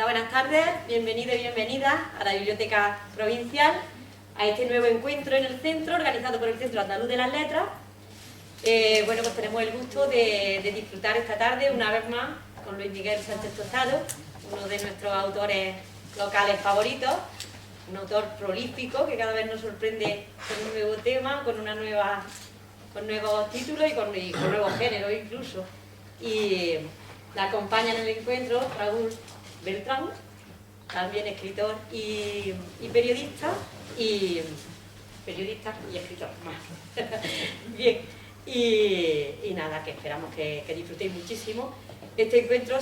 Hola, buenas tardes, bienvenidos y bienvenidas a la Biblioteca Provincial, a este nuevo encuentro en el centro, organizado por el Centro Andaluz de las Letras. Bueno, pues tenemos el gusto de disfrutar esta tarde, una vez más, con Luis Miguel Sánchez Tostado, uno de nuestros autores locales favoritos, un autor prolífico que cada vez nos sorprende con un nuevo tema, con nuevos títulos y con nuevos géneros incluso. Y la acompaña en el encuentro Raúl Beltrán, también escritor y periodista, y escritor más. Bien, y nada, que esperamos que disfrutéis muchísimo. Este encuentro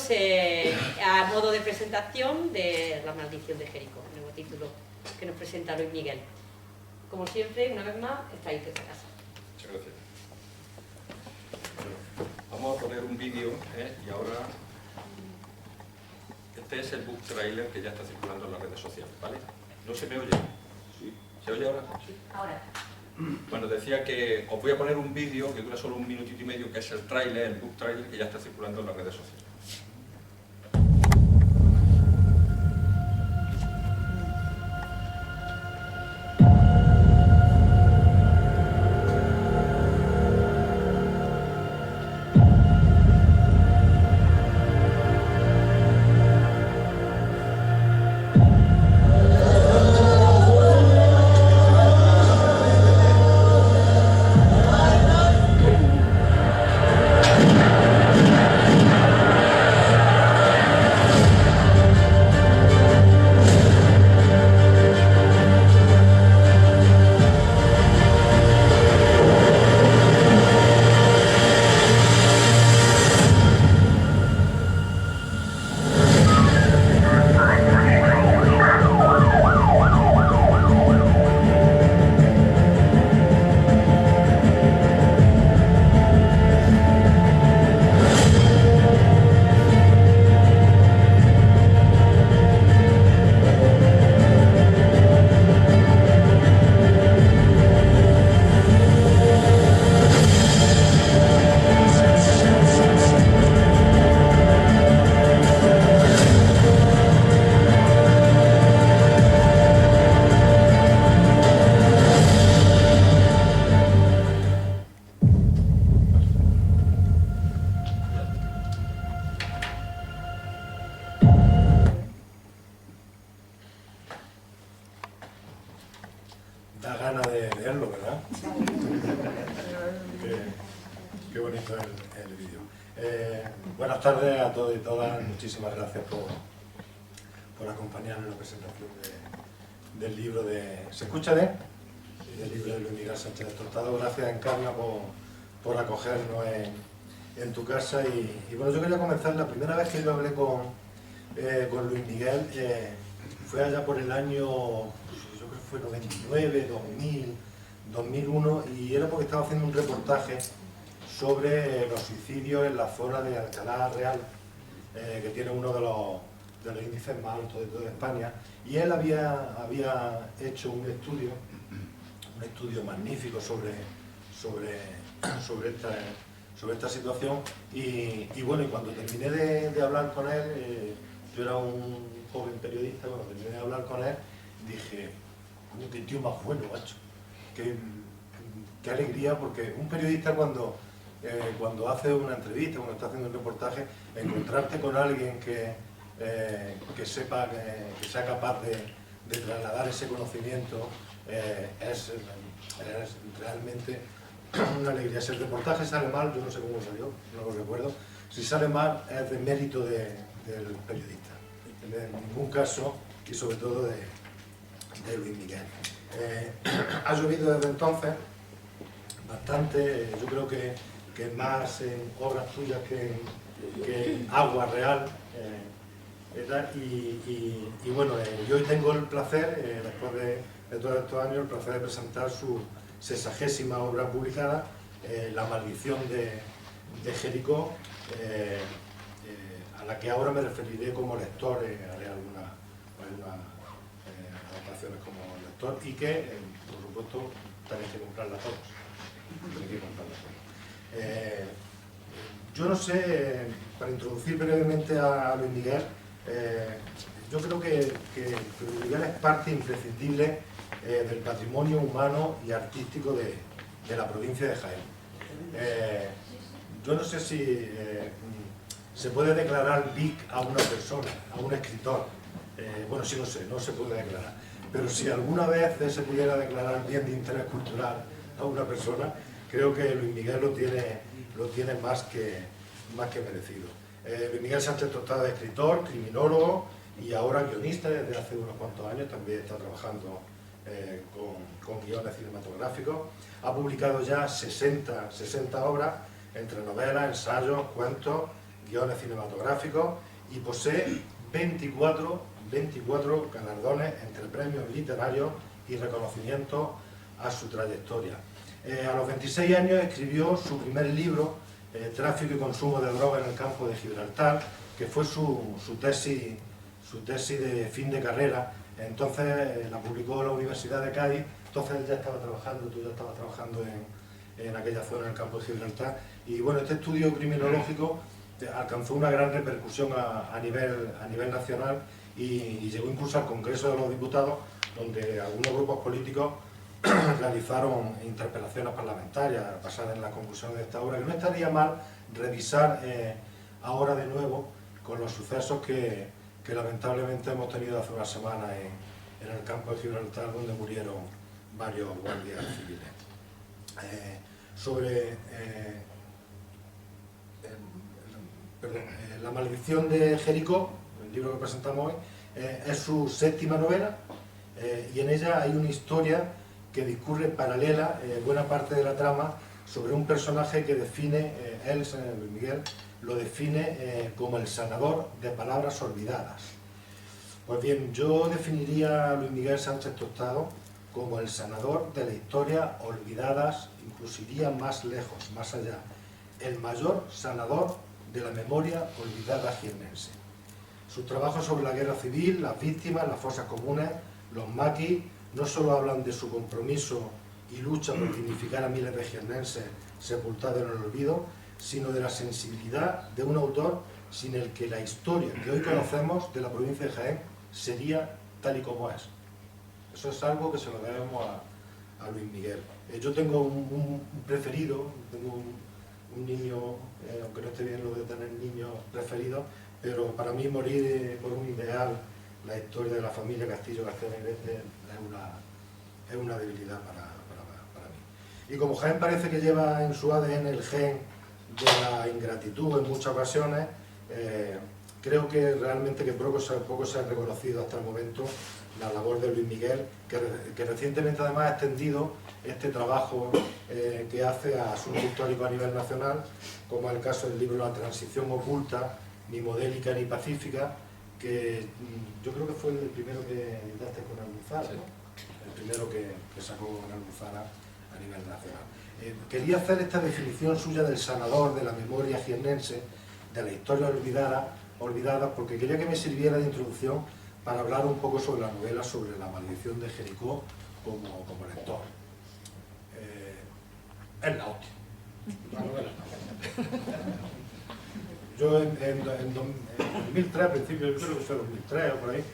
a modo de presentación de La maldición de Jericó, el nuevo título que nos presenta Luis Miguel. Como siempre, una vez más, estáis en esta casa. Muchas gracias. Bueno, vamos a poner un vídeo, y ahora este es el book trailer que ya está circulando en las redes sociales, ¿vale? ¿No se me oye? ¿Sí? ¿Se oye ahora? Sí. Ahora. Bueno, decía que os voy a poner un vídeo que dura solo un minutito y medio, que es el trailer, el book trailer que ya está circulando en las redes sociales. Da ganas de leerlo, ¿verdad? Qué bonito el vídeo. Buenas tardes a todos y todas. Muchísimas gracias por acompañarnos en la presentación del libro de... ¿Se escucha bien? Del libro de Luis Miguel Sánchez Tostado. Gracias, Encarna, por acogernos en tu casa. Y bueno, yo quería comenzar. La primera vez que yo hablé con Luis Miguel fue allá por el año... fue 99, 2000, 2001, y era porque estaba haciendo un reportaje sobre los suicidios en la zona de Alcalá Real, que tiene uno de los índices más altos de toda España, y él había hecho un estudio magnífico sobre esta situación, y bueno, y cuando terminé de hablar con él, yo era un joven periodista, cuando terminé de hablar con él, dije, qué tío más bueno, macho. Qué alegría, porque un periodista cuando hace una entrevista, cuando está haciendo un reportaje, encontrarte con alguien que sepa, que sea capaz de trasladar ese conocimiento, es realmente una alegría. Si el reportaje sale mal, yo no sé cómo salió, no lo recuerdo, si sale mal es de mérito del periodista, en ningún caso, y sobre todo de Luis Miguel. Ha llovido desde entonces bastante, yo creo que más en obras tuyas que en Agua Real, y bueno, yo hoy tengo el placer, después de todos estos años, el placer de presentar su 60ª obra publicada, La maldición de Jericó, a la que ahora me referiré como lector, haré algunas adaptaciones como lector, y que, por supuesto, tenéis que comprarlas todos. Yo no sé, para introducir brevemente a Luis Miguel, Yo creo que Luis Miguel es parte imprescindible del patrimonio humano y artístico de la provincia de Jaén. Yo no sé si se puede declarar BIC a una persona, a un escritor. Bueno, sí, no sé, no se puede declarar. Pero si alguna vez se pudiera declarar bien de interés cultural a una persona, creo que Luis Miguel lo tiene más que merecido. Luis Miguel Sánchez Tostado es escritor, criminólogo y ahora guionista desde hace unos cuantos años, también está trabajando con guiones cinematográficos. Ha publicado ya 60 obras, entre novelas, ensayos, cuentos, guiones cinematográficos, y posee 24 galardones entre premios literarios y reconocimientos a su trayectoria. A los 26 años escribió su primer libro, Tráfico y consumo de drogas en el campo de Gibraltar, que fue su tesis de fin de carrera. Entonces la publicó la Universidad de Cádiz. Entonces él ya estaba trabajando, tú ya estabas trabajando en aquella zona, en el campo de Gibraltar. Y bueno, este estudio criminológico alcanzó una gran repercusión a nivel nacional y llegó incluso al Congreso de los Diputados, donde algunos grupos políticos realizaron interpelaciones parlamentarias basadas en la conclusión de esta obra, que no estaría mal revisar ahora de nuevo con los sucesos que lamentablemente hemos tenido hace una semana en el campo de Gibraltar, donde murieron varios guardias civiles. La maldición de Jericó, el libro que presentamos hoy, es su séptima novela, y en ella hay una historia que discurre paralela, buena parte de la trama, sobre un personaje que define, Luis Miguel, lo define como el sanador de palabras olvidadas. Pues bien, yo definiría a Luis Miguel Sánchez Tostado como el sanador de la historia olvidadas, incluso iría más lejos, más allá, el mayor sanador de la memoria olvidada jiennense. Sus trabajos sobre la guerra civil, las víctimas, las fosas comunes, los maquis, no solo hablan de su compromiso y lucha por dignificar a miles de jiennenses sepultados en el olvido, sino de la sensibilidad de un autor sin el que la historia que hoy conocemos de la provincia de Jaén sería tal y como es. Eso es algo que se lo debemos a Luis Miguel. Yo tengo un preferido, tengo un niño, aunque no esté bien lo de tener niños preferidos, pero para mí morir por un ideal, la historia de la familia Castillo García Negrete, es una debilidad para mí. Y como Jaén parece que lleva en su ADN el gen de la ingratitud en muchas ocasiones, creo que realmente que poco se ha reconocido hasta el momento la labor de Luis Miguel, que recientemente además ha extendido este trabajo que hace a asuntos históricos a nivel nacional, como es el caso del libro La transición oculta, ni modélica ni pacífica, que yo creo que fue el primero que editaste con Almuzara, ¿no? El primero que sacó con Almuzara a nivel nacional. Quería hacer esta definición suya del sanador de la memoria jiennense, de la historia olvidada, porque quería que me sirviera de introducción para hablar un poco sobre la novela, sobre la maldición de Jericó como lector. Es la hostia. La novela es la hostia. Yo en 2003, a principios, yo creo que fue 2003 o por ahí,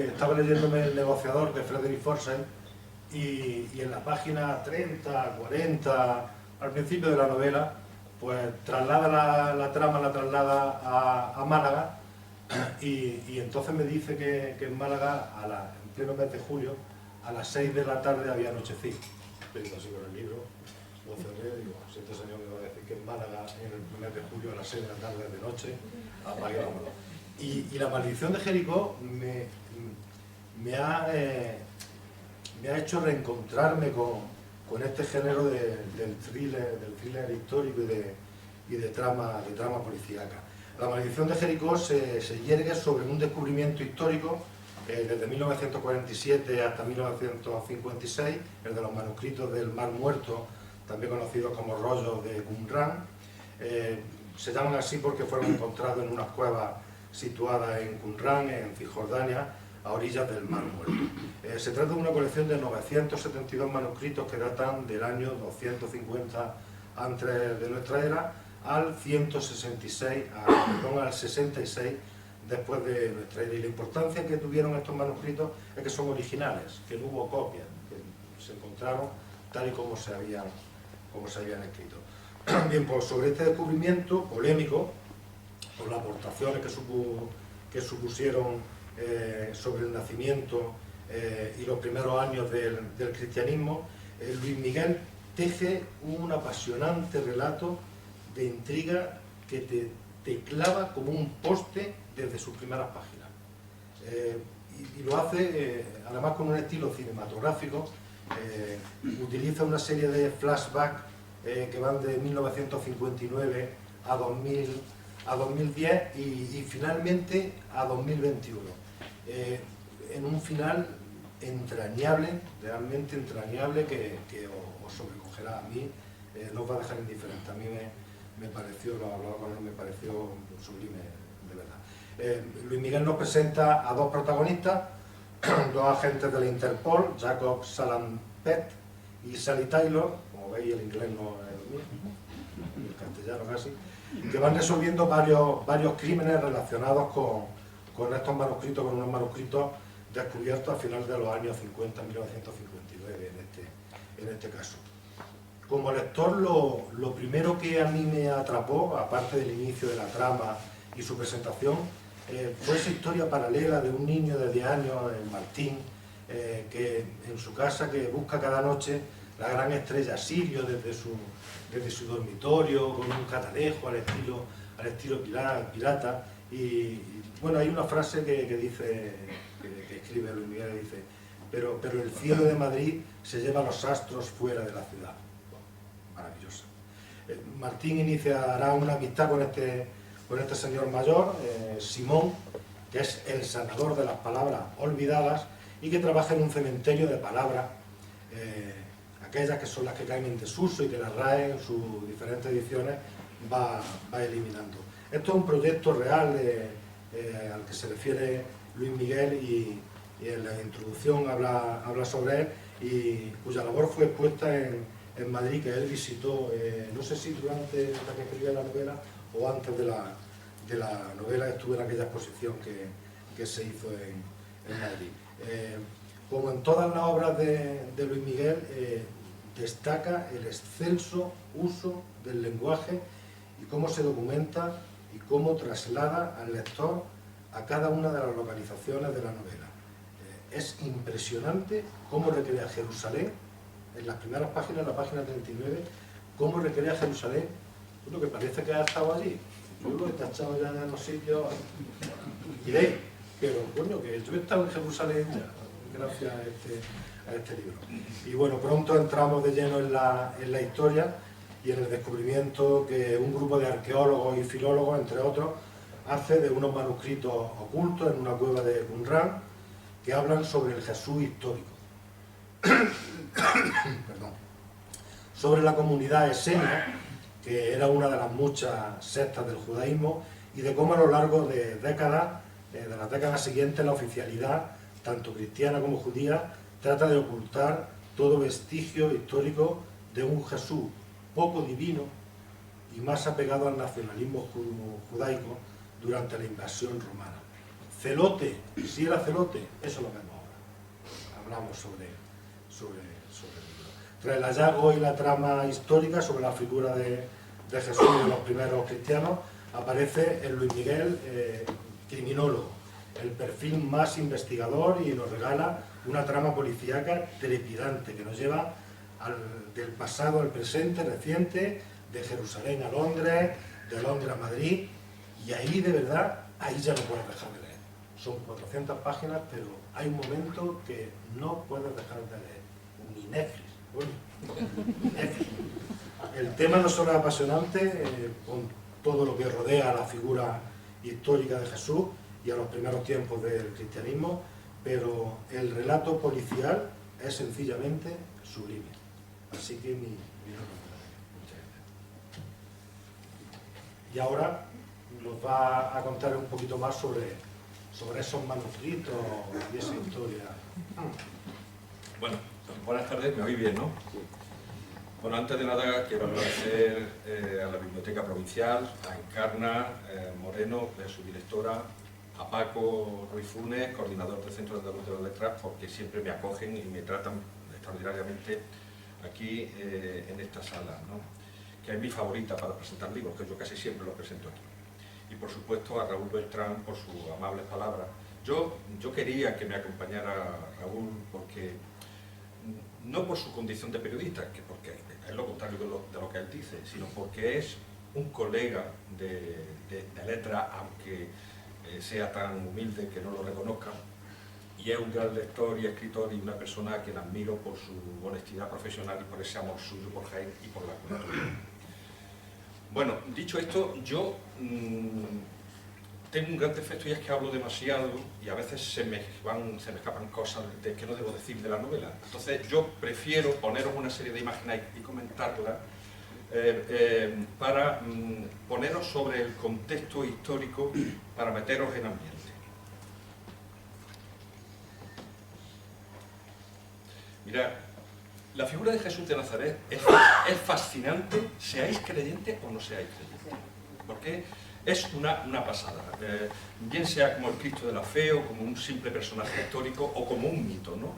estaba leyéndome El negociador de Frederick Forsyth, y en la página 30, 40, al principio de la novela, pues traslada la trama a Málaga, y entonces me dice que en Málaga, en pleno mes de julio, a las 6 de la tarde había anochecido. Estoy así con el libro, lo cerré y digo, si este señor me va a decir que en Málaga, en el mes de julio, a las 6 de la tarde de noche, apaguémoslo. Y la maldición de Jericó me ha hecho reencontrarme con este género del thriller histórico y de trama policíaca. La maldición de Jericó se yergue sobre un descubrimiento histórico desde 1947 hasta 1956, el de los manuscritos del Mar Muerto, también conocidos como rollos de Qumran. Se llaman así porque fueron encontrados en unas cuevas situadas en Qumran, en Cisjordania, a orillas del Mar Muerto. Se trata de una colección de 972 manuscritos que datan del año 250 antes de nuestra era al 66 después de nuestra era. Y la importancia que tuvieron estos manuscritos es que son originales, que no hubo copias, que se encontraron tal y como se habían escrito. Bien, pues sobre este descubrimiento polémico, por las aportaciones que supusieron sobre el nacimiento y los primeros años del cristianismo, Luis Miguel teje un apasionante relato de intriga que te clava como un poste desde sus primeras páginas. Y lo hace además con un estilo cinematográfico. Utiliza una serie de flashbacks que van de 1959 a 2010 y finalmente a 2021. En un final entrañable, realmente entrañable, que os sobrecogerá. A mí no os va a dejar indiferente. A mí me pareció, lo hablaba con él, me pareció sublime, de verdad. Luis Miguel nos presenta a dos protagonistas, dos agentes de la Interpol, Jacob Salampet y Sally Taylor, como veis el inglés no es el mismo, el castellano casi, que van resolviendo varios crímenes relacionados con estos manuscritos, con unos manuscritos descubiertos a finales de los años 50, 1959 en este caso. Como lector, lo primero que a mí me atrapó, aparte del inicio de la trama y su presentación, fue esa historia paralela de un niño de 10 años, Martín, que en su casa, que busca cada noche la gran estrella Sirio desde su dormitorio, con un catalejo al estilo pirata. Y bueno, hay una frase que dice, que escribe Luis Miguel, dice: pero el cielo de Madrid se lleva los astros fuera de la ciudad. Maravillosa. Martín iniciará una amistad con este señor mayor, Simón, que es el sanador de las palabras olvidadas y que trabaja en un cementerio de palabras, aquellas que son las que caen en desuso y que la RAE en sus diferentes ediciones va eliminando. Esto es un proyecto real al que se refiere Luis Miguel y en la introducción habla sobre él, y cuya labor fue expuesta en Madrid, que él visitó, no sé si durante la que escribía la novela o antes de la novela, estuvo en aquella exposición que se hizo en Madrid. Como en todas las obras de Luis Miguel, destaca el excelso uso del lenguaje y cómo se documenta y cómo traslada al lector a cada una de las localizaciones de la novela. Es impresionante cómo recrea Jerusalén, en las primeras páginas, en la página 39, cómo recrea Jerusalén, bueno, que parece que ha estado allí. Yo lo he tachado ya en los sitios, diréis, pero coño, que yo he estado en Jerusalén ya, gracias a este libro. Y bueno, pronto entramos de lleno en la historia y en el descubrimiento que un grupo de arqueólogos y filólogos, entre otros, hace de unos manuscritos ocultos en una cueva de Qumran que hablan sobre el Jesús histórico. Perdón. Sobre la comunidad esenia, que era una de las muchas sectas del judaísmo, y de cómo a lo largo de las décadas siguientes, la oficialidad, tanto cristiana como judía, trata de ocultar todo vestigio histórico de un Jesús poco divino y más apegado al nacionalismo judaico durante la invasión romana. Celote, si era celote, eso lo vemos ahora. Hablamos sobre el libro. Tras el hallazgo y la trama histórica sobre la figura de Jesús y de los primeros cristianos, aparece en Luis Miguel, criminólogo, el perfil más investigador, y nos regala una trama policíaca trepidante que nos lleva del pasado al presente reciente, de Jerusalén a Londres, de Londres a Madrid, y ahí de verdad, ahí ya no puedes dejar de leer. Son 400 páginas, pero hay un momento que no puedes dejar de leer. Ni Netflix. Bueno, Netflix. El tema no solo es apasionante, con todo lo que rodea a la figura histórica de Jesús y a los primeros tiempos del cristianismo, pero el relato policial es sencillamente sublime. Así que mi muchas gracias. Y ahora nos va a contar un poquito más sobre esos manuscritos y esa historia. Bueno, buenas tardes, me oís bien, ¿no? Sí. Bueno, antes de nada quiero agradecer a la Biblioteca Provincial, a Encarna Moreno, su directora, a Paco Ruiz Funes, coordinador del Centro Andaluz de las Letras, porque siempre me acogen y me tratan extraordinariamente aquí en esta sala, ¿no? Que es mi favorita para presentar libros, que yo casi siempre los presento aquí. Y por supuesto a Raúl Beltrán por sus amables palabras. Yo quería que me acompañara Raúl porque, no por su condición de periodista, que porque es lo contrario de lo que él dice, sino porque es un colega de letras, aunque sea tan humilde que no lo reconozca, y es un gran lector y escritor y una persona a quien admiro por su honestidad profesional y por ese amor suyo por Jaén y por la cultura. Bueno, dicho esto, yo tengo un gran defecto y es que hablo demasiado y a veces se me escapan cosas que no debo decir de la novela. Entonces yo prefiero poneros una serie de imágenes y comentarlas para poneros sobre el contexto histórico, para meteros en ambiente. Mirad, la figura de Jesús de Nazaret es fascinante, seáis creyentes o no seáis creyentes, porque es una pasada, bien sea como el Cristo de la fe o como un simple personaje histórico o como un mito, ¿no?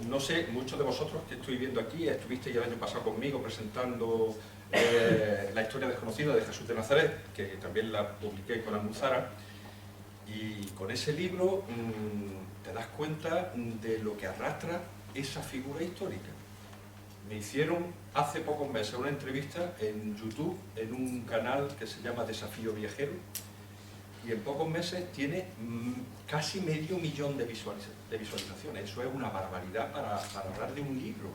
No sé, muchos de vosotros que estoy viendo aquí estuvisteis el año pasado conmigo presentando la historia desconocida de Jesús de Nazaret, que también la publiqué con Almuzara, y con ese libro te das cuenta de lo que arrastra esa figura histórica. Me hicieron hace pocos meses una entrevista en YouTube, en un canal que se llama Desafío Viajero, y en pocos meses tiene casi 500.000 de visualizaciones. Eso es una barbaridad para hablar de un libro.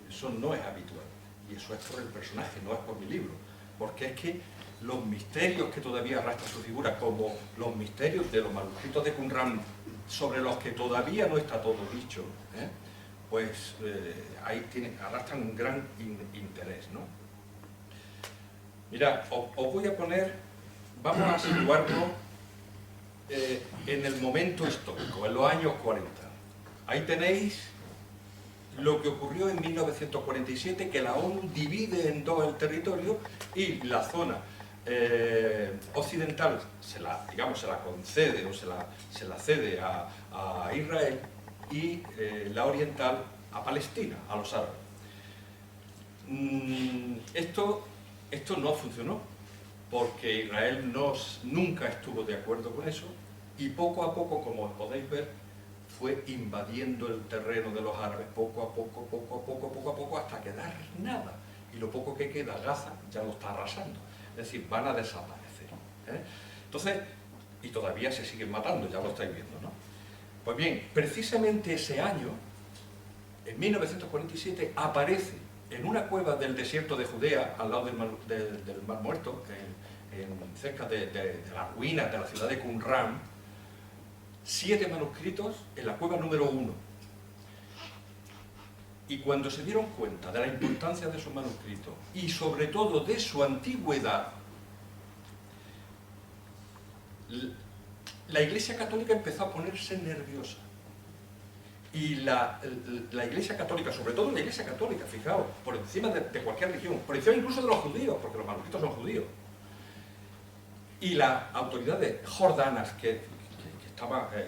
Eso no es habitual. Y eso es por el personaje, no es por mi libro. Porque es que los misterios que todavía arrastra su figura, como los misterios de los manuscritos de Qumran, sobre los que todavía no está todo dicho, pues ahí arrastran un gran interés, ¿no? Mirad, os voy a poner, vamos a situarnos en el momento histórico, en los años 40. Ahí tenéis lo que ocurrió en 1947, que la ONU divide en dos el territorio y la zona occidental se la concede o se la cede a Israel y la oriental a Palestina, a los árabes. Esto no funcionó, porque Israel nunca estuvo de acuerdo con eso y poco a poco, como podéis ver, fue invadiendo el terreno de los árabes poco a poco, hasta quedar nada. Y lo poco que queda, Gaza, ya lo está arrasando. Es decir, van a desaparecer. Entonces, y todavía se siguen matando, ya lo estáis viendo, ¿no? Pues bien, precisamente ese año, en 1947, aparece en una cueva del desierto de Judea, al lado del Mar Muerto, cerca de las ruinas de la ciudad de Qumran, 7 manuscritos en la cueva número 1. Y cuando se dieron cuenta de la importancia de esos manuscritos y sobre todo de su antigüedad, la Iglesia Católica empezó a ponerse nerviosa. Y la Iglesia Católica, sobre todo la Iglesia Católica, fijaos, por encima de cualquier religión, por encima incluso de los judíos, porque los manuscritos son judíos, y las autoridades jordanas,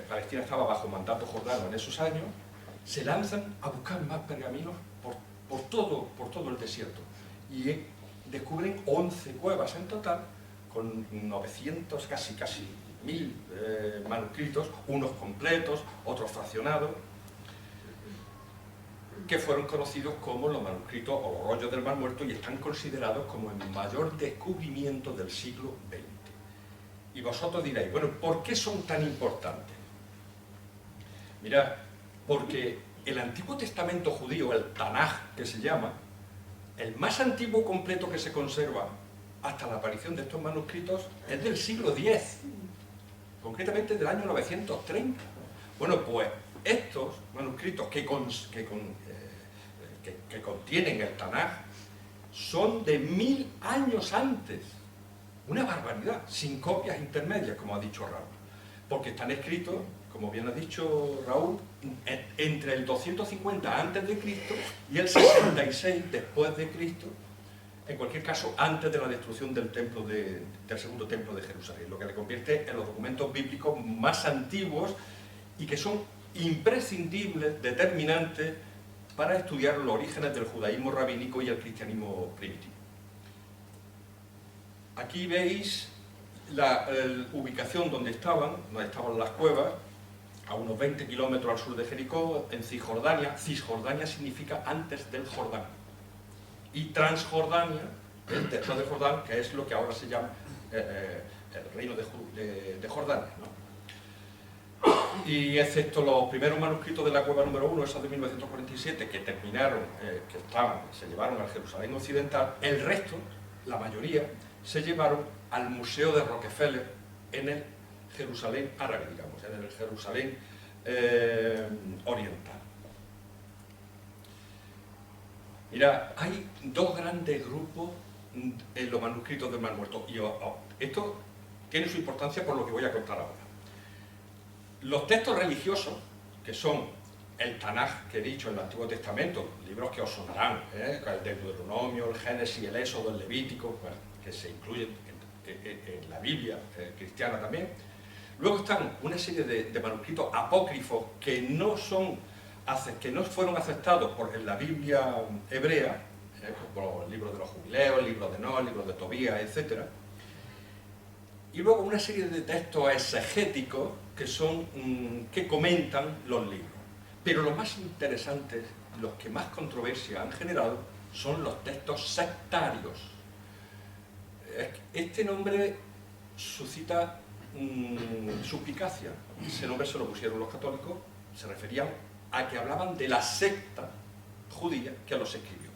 Palestina estaba bajo mandato jordano en esos años, se lanzan a buscar más pergaminos por todo el desierto. Y descubren 11 cuevas en total, con 900, casi 1000 manuscritos, unos completos, otros fraccionados, que fueron conocidos como los manuscritos o los rollos del Mar Muerto y están considerados como el mayor descubrimiento del siglo XX. Y vosotros diréis, bueno, ¿por qué son tan importantes? Mirad, porque el Antiguo Testamento judío, el Tanaj, que se llama, el más antiguo completo que se conserva hasta la aparición de estos manuscritos es del siglo X, concretamente del año 930. Bueno, pues estos manuscritos que contienen el Tanaj son de 1000 años antes. Una barbaridad, sin copias intermedias, como ha dicho Raúl. Porque están escritos, como bien ha dicho Raúl, entre el 250 a.C. y el 66 después de Cristo, en cualquier caso, antes de la destrucción del segundo templo de Jerusalén, lo que le convierte en los documentos bíblicos más antiguos y que son imprescindibles, determinantes, para estudiar los orígenes del judaísmo rabínico y el cristianismo primitivo. Aquí veis la ubicación donde estaban las cuevas, a unos 20 kilómetros al sur de Jericó, en Cisjordania. Cisjordania significa antes del Jordán. Y Transjordania, el texto de Jordán, que es lo que ahora se llama el reino de Jordania, ¿no? Y excepto los primeros manuscritos de la cueva número 1, esos de 1947, que terminaron, se llevaron al Jerusalén occidental, el resto, la mayoría, se llevaron al Museo de Rockefeller en el Jerusalén árabe, digamos, en el Jerusalén oriental. Mira, hay dos grandes grupos en los manuscritos del Mar Muerto, y esto tiene su importancia por lo que voy a contar ahora. Los textos religiosos, que son el Tanaj, que he dicho, el Antiguo Testamento, libros que os sonarán, el Deuteronomio, el Génesis, el Éxodo, el Levítico, bueno, que se incluyen en la Biblia cristiana también. Luego están una serie de manuscritos apócrifos que no fueron aceptados en la Biblia hebrea, como el libro de los Jubileos, el libro de Noé, el libro de Tobías, etc. Y luego una serie de textos exegéticos que comentan los libros. Pero los más interesantes, los que más controversia han generado, son los textos sectarios. Este nombre suscita suspicacia. Ese nombre se lo pusieron los católicos, se referían a que hablaban de la secta judía que los escribió.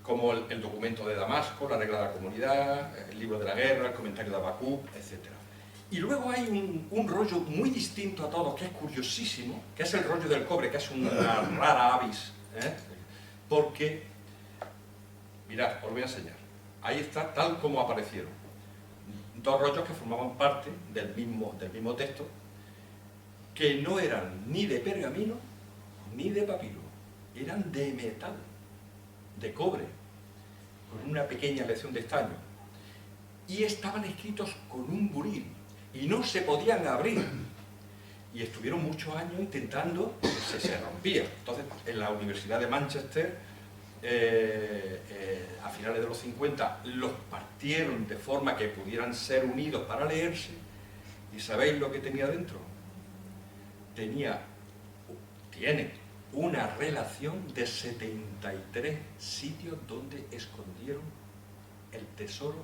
Como el documento de Damasco, la regla de la comunidad, el libro de la guerra, el comentario de Habacuc, etc. Y luego hay un rollo muy distinto a todos, que es curiosísimo, que es el rollo del cobre, que es una rara avis, porque, mirad, os lo voy a enseñar. Ahí está, tal como aparecieron. Dos rollos que formaban parte del mismo texto, que no eran ni de pergamino ni de papiro, eran de metal, de cobre, con una pequeña lección de estaño, y estaban escritos con un buril, y no se podían abrir, y estuvieron muchos años intentando, se rompía. Entonces, en la Universidad de Manchester, a finales de los 50, los partieron de forma que pudieran ser unidos para leerse, y ¿sabéis lo que tenía dentro? Tiene una relación de 73 sitios donde escondieron el tesoro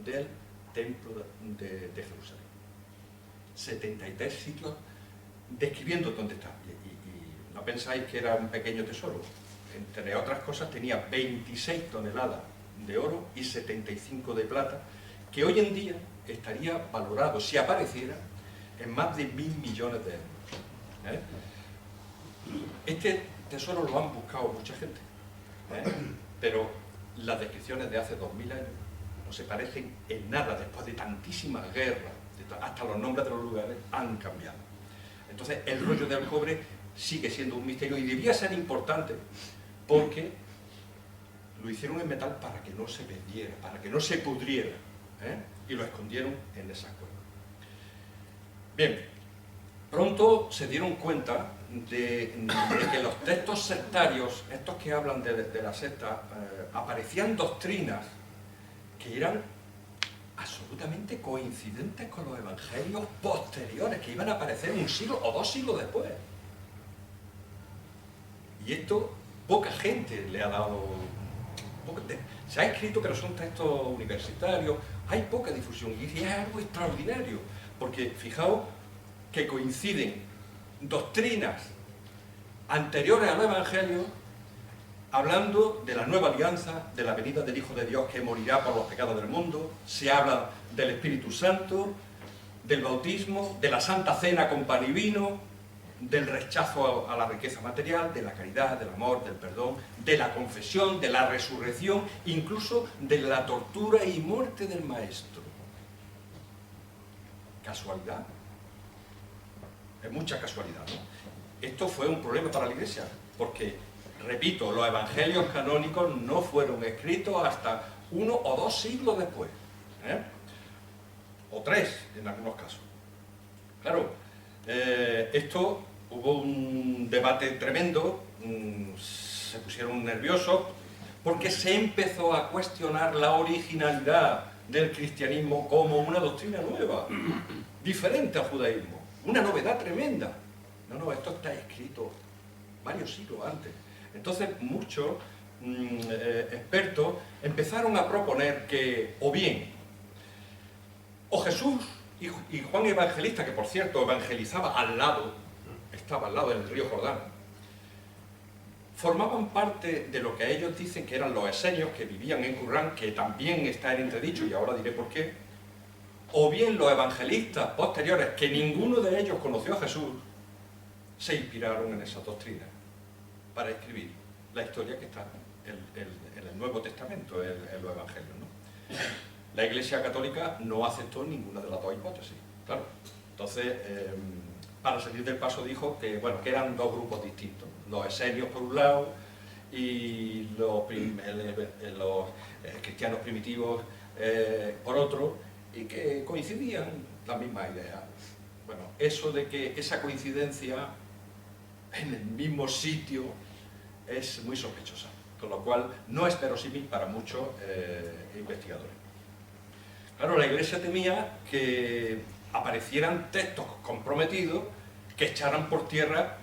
del templo de Jerusalén. 73 sitios describiendo dónde está. Y no pensáis que era un pequeño tesoro. Entre otras cosas, tenía 26 toneladas de oro y 75 de plata, que hoy en día estaría valorado, si apareciera, en más de 1.000 millones de euros. Este tesoro lo han buscado mucha gente, pero las descripciones de hace 2000 años no se parecen en nada después de tantísimas guerras, hasta los nombres de los lugares han cambiado. Entonces el rollo del cobre sigue siendo un misterio y debía ser importante porque lo hicieron en metal para que no se vendiera, para que no se pudriera, y lo escondieron en esa cueva. Bien, pronto se dieron cuenta de que los textos sectarios, estos que hablan de la secta, aparecían doctrinas que eran absolutamente coincidentes con los evangelios posteriores, que iban a aparecer un siglo o 2 siglos después. Y esto poca gente le ha dado... Se ha escrito, pero son textos universitarios, hay poca difusión, y es algo extraordinario, porque fijaos que coinciden doctrinas anteriores a los evangelios, hablando de la nueva alianza, de la venida del Hijo de Dios que morirá por los pecados del mundo. Se habla del Espíritu Santo, del bautismo, de la Santa Cena con pan y vino, del rechazo a la riqueza material, de la caridad, del amor, del perdón, de la confesión, de la resurrección, incluso de la tortura y muerte del Maestro. ¿Casualidad? Es mucha casualidad, ¿no? Esto fue un problema para la Iglesia, porque repito, los evangelios canónicos no fueron escritos hasta 1 o 2 siglos después, ¿eh? O 3 en algunos casos. Claro, esto hubo un debate tremendo, se pusieron nerviosos, porque se empezó a cuestionar la originalidad del cristianismo como una doctrina nueva, diferente al judaísmo, una novedad tremenda. No, esto está escrito varios siglos antes. Entonces muchos expertos empezaron a proponer que, o bien, o Jesús y Juan Evangelista, que por cierto evangelizaba al lado, estaba al lado del río Jordán, formaban parte de lo que ellos dicen que eran los esenios que vivían en Qumrán, que también está en entredicho y ahora diré por qué, o bien los evangelistas posteriores, que ninguno de ellos conoció a Jesús, se inspiraron en esas doctrinas para escribir la historia que está en el Nuevo Testamento, en los evangelios, ¿no? La Iglesia Católica no aceptó ninguna de las dos hipótesis, claro. Entonces, para salir del paso dijo que, bueno, que eran dos grupos distintos, los esenios por un lado y los cristianos primitivos por otro, y que coincidían las mismas ideas. Bueno, eso de que esa coincidencia en el mismo sitio es muy sospechosa, con lo cual no es verosímil para muchos investigadores. Claro, la Iglesia temía que aparecieran textos comprometidos que echaran por tierra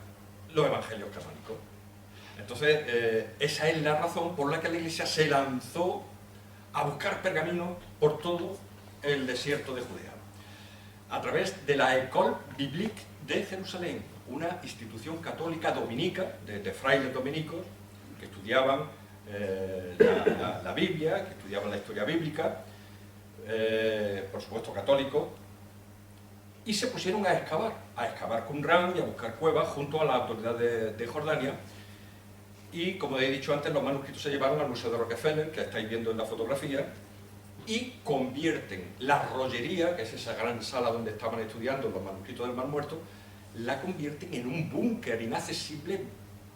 los evangelios canónicos. Entonces, esa es la razón por la que la Iglesia se lanzó a buscar pergaminos por todo el desierto de Judea, a través de la École Biblique de Jerusalén, una institución católica dominica, de frailes dominicos, que estudiaban la Biblia, que estudiaban la historia bíblica, por supuesto católicos, y se pusieron a excavar Qumrán y a buscar cuevas junto a la autoridad de Jordania. Y como he dicho antes, los manuscritos se llevaron al Museo de Rockefeller, que estáis viendo en la fotografía, y convierten la rollería, que es esa gran sala donde estaban estudiando los manuscritos del Mar Muerto, la convierten en un búnker inaccesible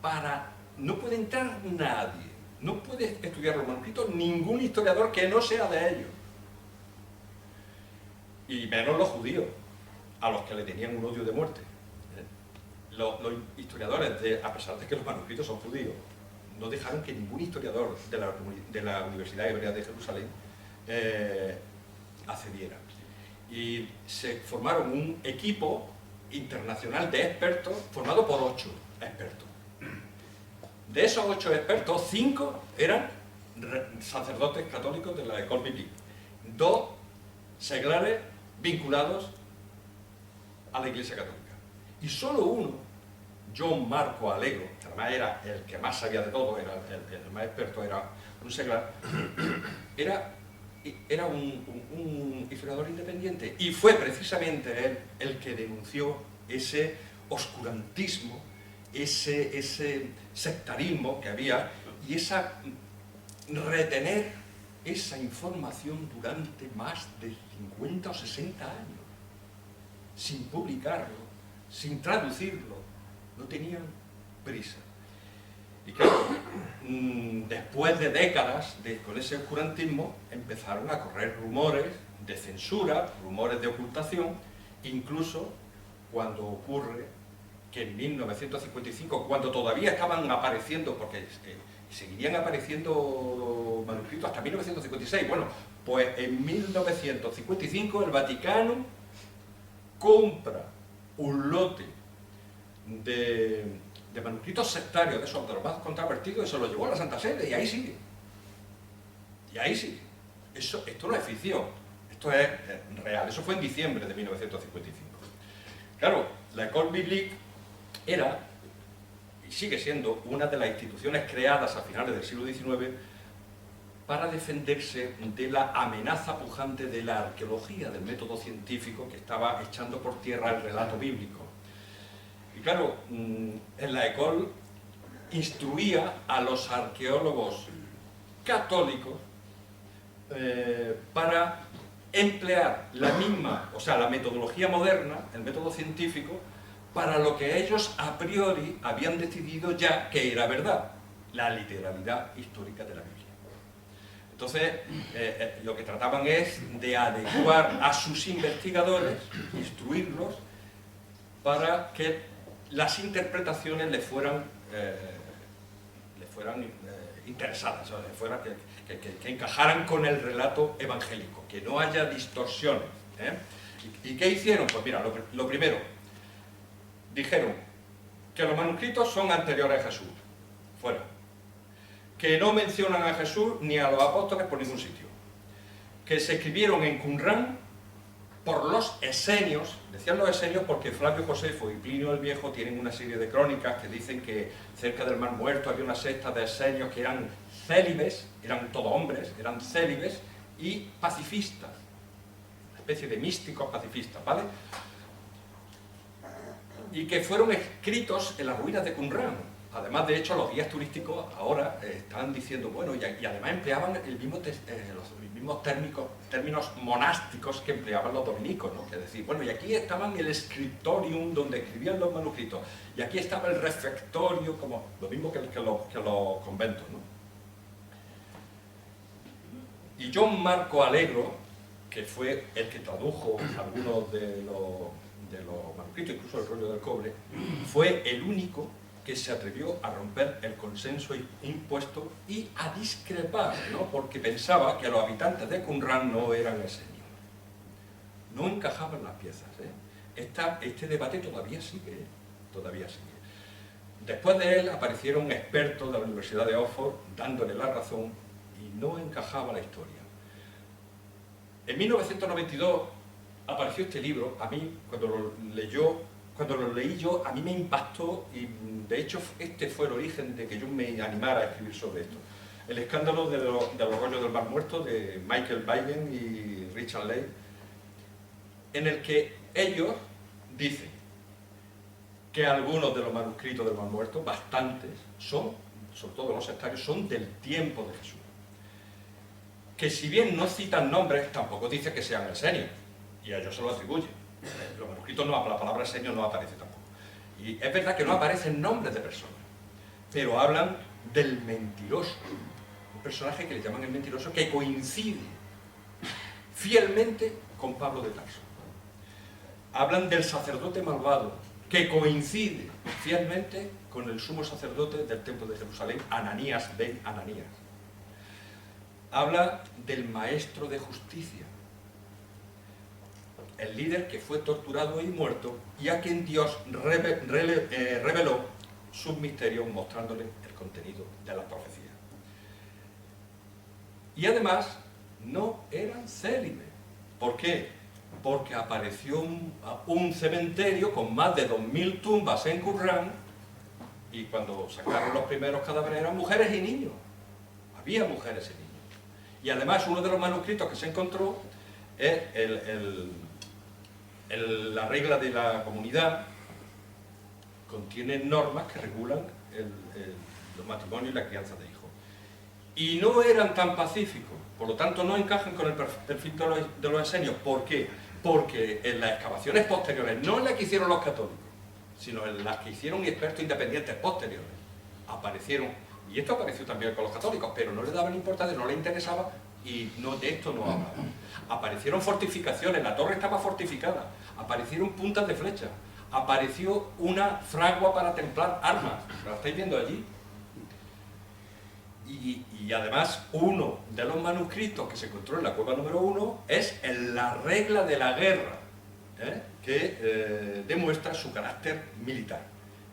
para... no puede entrar nadie, no puede estudiar los manuscritos ningún historiador que no sea de ellos. Y menos los judíos, a los que le tenían un odio de muerte. Los historiadores, a pesar de que los manuscritos son judíos, no dejaron que ningún historiador de la Universidad Hebrea de Jerusalén accediera. Y se formaron un equipo internacional de expertos formado por 8 expertos. De esos 8 expertos, 5 eran sacerdotes católicos de la École Biblique, 2 seglares vinculados a la Iglesia Católica. Y solo uno, John Marco Allegro, que además era el que más sabía de todo, era el más experto, era un seglar, era un historiador independiente, y fue precisamente él el que denunció ese oscurantismo, ese sectarismo que había, y retener esa información durante más de 50 o 60 años, sin publicarlo, sin traducirlo. No tenían prisa. Y claro, después de décadas con ese oscurantismo, empezaron a correr rumores de censura, rumores de ocultación, incluso cuando ocurre que en 1955, cuando todavía estaban apareciendo, porque seguirían apareciendo manuscritos hasta 1956, bueno, pues en 1955 el Vaticano compra un lote de manuscritos sectarios, de esos de los más controvertidos, y se los llevó a la Santa Sede, y ahí sigue. Y ahí sigue. Esto no es ficción, esto es real. Eso fue en diciembre de 1955. Claro, la École Biblique era, y sigue siendo, una de las instituciones creadas a finales del siglo XIX para defenderse de la amenaza pujante de la arqueología, del método científico que estaba echando por tierra el relato bíblico. Y claro, en la École instruía a los arqueólogos católicos para emplear la misma, o sea, la metodología moderna, el método científico, para lo que ellos a priori habían decidido ya que era verdad. la literalidad histórica de la Biblia. Entonces, lo que trataban es de adecuar a sus investigadores, instruirlos, para que las interpretaciones les fueran interesadas, o sea, que encajaran con el relato evangélico, que no haya distorsiones. ¿Y qué hicieron? Pues mira, lo primero, dijeron que los manuscritos son anteriores a Jesús, fuera. Que no mencionan a Jesús ni a los apóstoles por ningún sitio. Que se escribieron en Qumrán por los esenios, decían los esenios porque Flavio Josefo y Plinio el Viejo tienen una serie de crónicas que dicen que cerca del Mar Muerto había una secta de esenios que eran célibes, eran todos hombres, eran célibes y pacifistas, una especie de místicos pacifistas, ¿vale? Y que fueron escritos en las ruinas de Qumrán. Además, de hecho, los guías turísticos ahora están diciendo, bueno, y además empleaban los mismos términos monásticos que empleaban los dominicos, ¿no? Es decir, bueno, y aquí estaban el scriptorium donde escribían los manuscritos, y aquí estaba el refectorio, como lo mismo que los conventos, ¿no? Y John Marco Allegro, que fue el que tradujo algunos de los manuscritos, incluso el rollo del cobre, fue el único que se atrevió a romper el consenso impuesto y a discrepar, ¿no? Porque pensaba que los habitantes de Qumrán no eran esenios. No encajaban las piezas, Este debate todavía sigue, todavía sigue. Después de él aparecieron expertos de la Universidad de Oxford dándole la razón y no encajaba la historia. En 1992 apareció este libro. A mí, cuando lo leí yo, a mí me impactó y de hecho este fue el origen de que yo me animara a escribir sobre esto. El escándalo de los rollos del Mar Muerto de Michael Biden y Richard Leigh, en el que ellos dicen que algunos de los manuscritos del Mar Muerto, bastantes, son, sobre todo los sectarios, son del tiempo de Jesús. Que si bien no citan nombres, tampoco dice que sean esenios, y a ellos se lo atribuyen. Los manuscritos, la palabra esenio no aparece tampoco. Y es verdad que no aparecen nombres de personas, pero hablan del mentiroso, un personaje que le llaman el mentiroso, que coincide fielmente con Pablo de Tarso. Hablan del sacerdote malvado, que coincide fielmente con el sumo sacerdote del templo de Jerusalén, Ananías ben Ananías. Habla del maestro de justicia, el líder que fue torturado y muerto y a quien Dios reveló sus misterios mostrándole el contenido de las profecías. Y además no eran célibes. ¿Por qué? Porque apareció un cementerio con más de 2000 tumbas en Qumrán y cuando sacaron los primeros cadáveres eran mujeres y niños. Había mujeres y niños. Y además uno de los manuscritos que se encontró es la regla de la comunidad, contiene normas que regulan los matrimonios y la crianza de hijos. Y no eran tan pacíficos, por lo tanto no encajan con el perfil de los esenios. ¿Por qué? Porque en las excavaciones posteriores, no en las que hicieron los católicos, sino en las que hicieron expertos independientes posteriores, aparecieron, y esto apareció también con los católicos, pero no le daban importancia, no les interesaba, y de esto no hablaban. Aparecieron fortificaciones, la torre estaba fortificada, aparecieron puntas de flecha, apareció una fragua para templar armas, ¿la estáis viendo allí? Y además uno de los manuscritos que se encontró en la cueva número 1 es la regla de la guerra, que demuestra su carácter militar.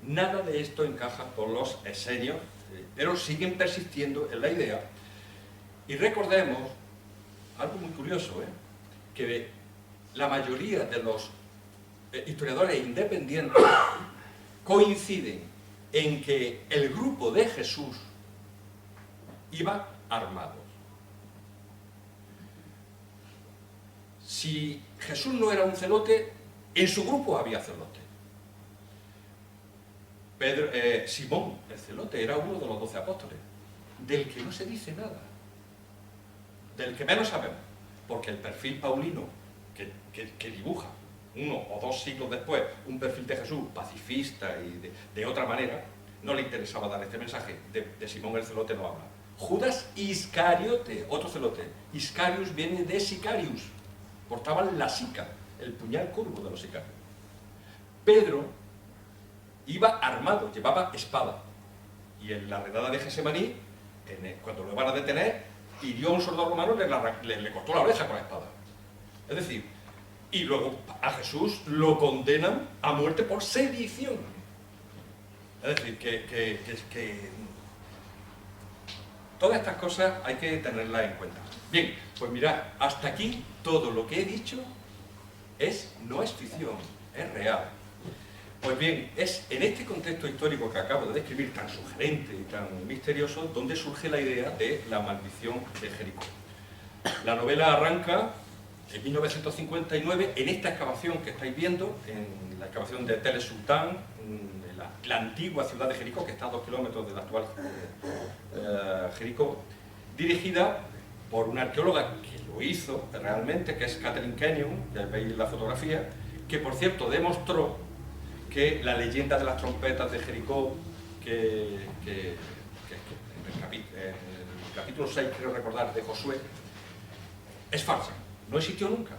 Nada de esto encaja con los esenios, pero siguen persistiendo en la idea. Y recordemos algo muy curioso, que la mayoría de los historiadores independientes coinciden en que el grupo de Jesús iba armado. Si Jesús no era un celote, en su grupo había celote. Simón, el celote, era uno de los 12 apóstoles, del que no se dice nada, del que menos sabemos, porque el perfil paulino que dibuja 1 o 2 siglos después un perfil de Jesús pacifista y de otra manera, no le interesaba dar este mensaje. De Simón el Celote no habla. Judas Iscariote, otro celote. Iscarius viene de Sicarius, portaban la sica, el puñal curvo de los sicarios. Pedro iba armado, llevaba espada. Y en la redada de Gesemaní, cuando lo iban a detener, hirió a un soldado romano y le cortó la oreja con la espada. Es decir, y luego a Jesús lo condenan a muerte por sedición. Es decir, que todas estas cosas hay que tenerlas en cuenta. Bien, pues mirad, hasta aquí todo lo que he dicho no es ficción, es real. Pues bien, es en este contexto histórico que acabo de describir, tan sugerente y tan misterioso, donde surge la idea de la maldición de Jericó. La novela arranca en 1959, en esta excavación que estáis viendo, en la excavación de Tel Sultán, en la antigua ciudad de Jericó, que está a 2 kilómetros de la actual Jericó, dirigida por una arqueóloga que lo hizo realmente, que es Catherine Kenyon, que veis la fotografía, que por cierto demostró que la leyenda de las trompetas de Jericó, que en el capítulo 6, creo recordar, de Josué, es falsa, no existió nunca.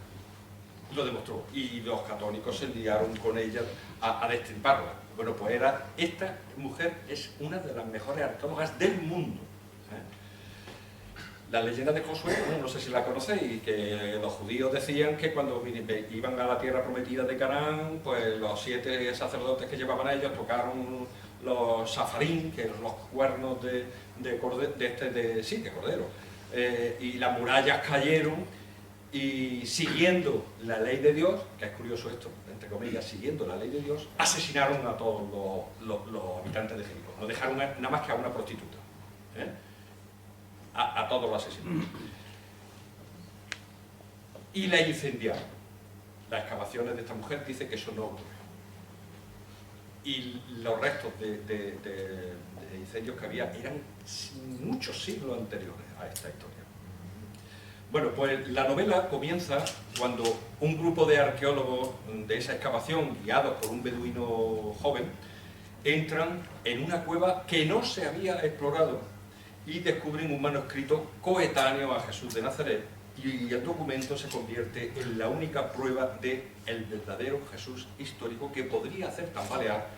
Lo demostró, y los católicos se liaron con ella a destriparla. Bueno, pues esta mujer es una de las mejores arqueólogas del mundo. La leyenda de Josué, bueno, no sé si la conocéis, que los judíos decían que cuando iban a la tierra prometida de Canaán, pues los 7 sacerdotes que llevaban a ellos tocaron los safarín, que eran los cuernos de cordero, y las murallas cayeron, y siguiendo la ley de Dios, que es curioso esto, entre comillas, siguiendo la ley de Dios, asesinaron a todos los habitantes de Jericó, no dejaron nada más que a una prostituta. A todos los asesinos. Y la incendiaron. Las excavaciones de esta mujer dicen que eso no ocurrió. Y los restos de incendios que había eran muchos siglos anteriores a esta historia. Bueno, pues la novela comienza cuando un grupo de arqueólogos de esa excavación, guiados por un beduino joven, entran en una cueva que no se había explorado y descubren un manuscrito coetáneo a Jesús de Nazaret, y el documento se convierte en la única prueba del verdadero Jesús histórico que podría hacer tambalear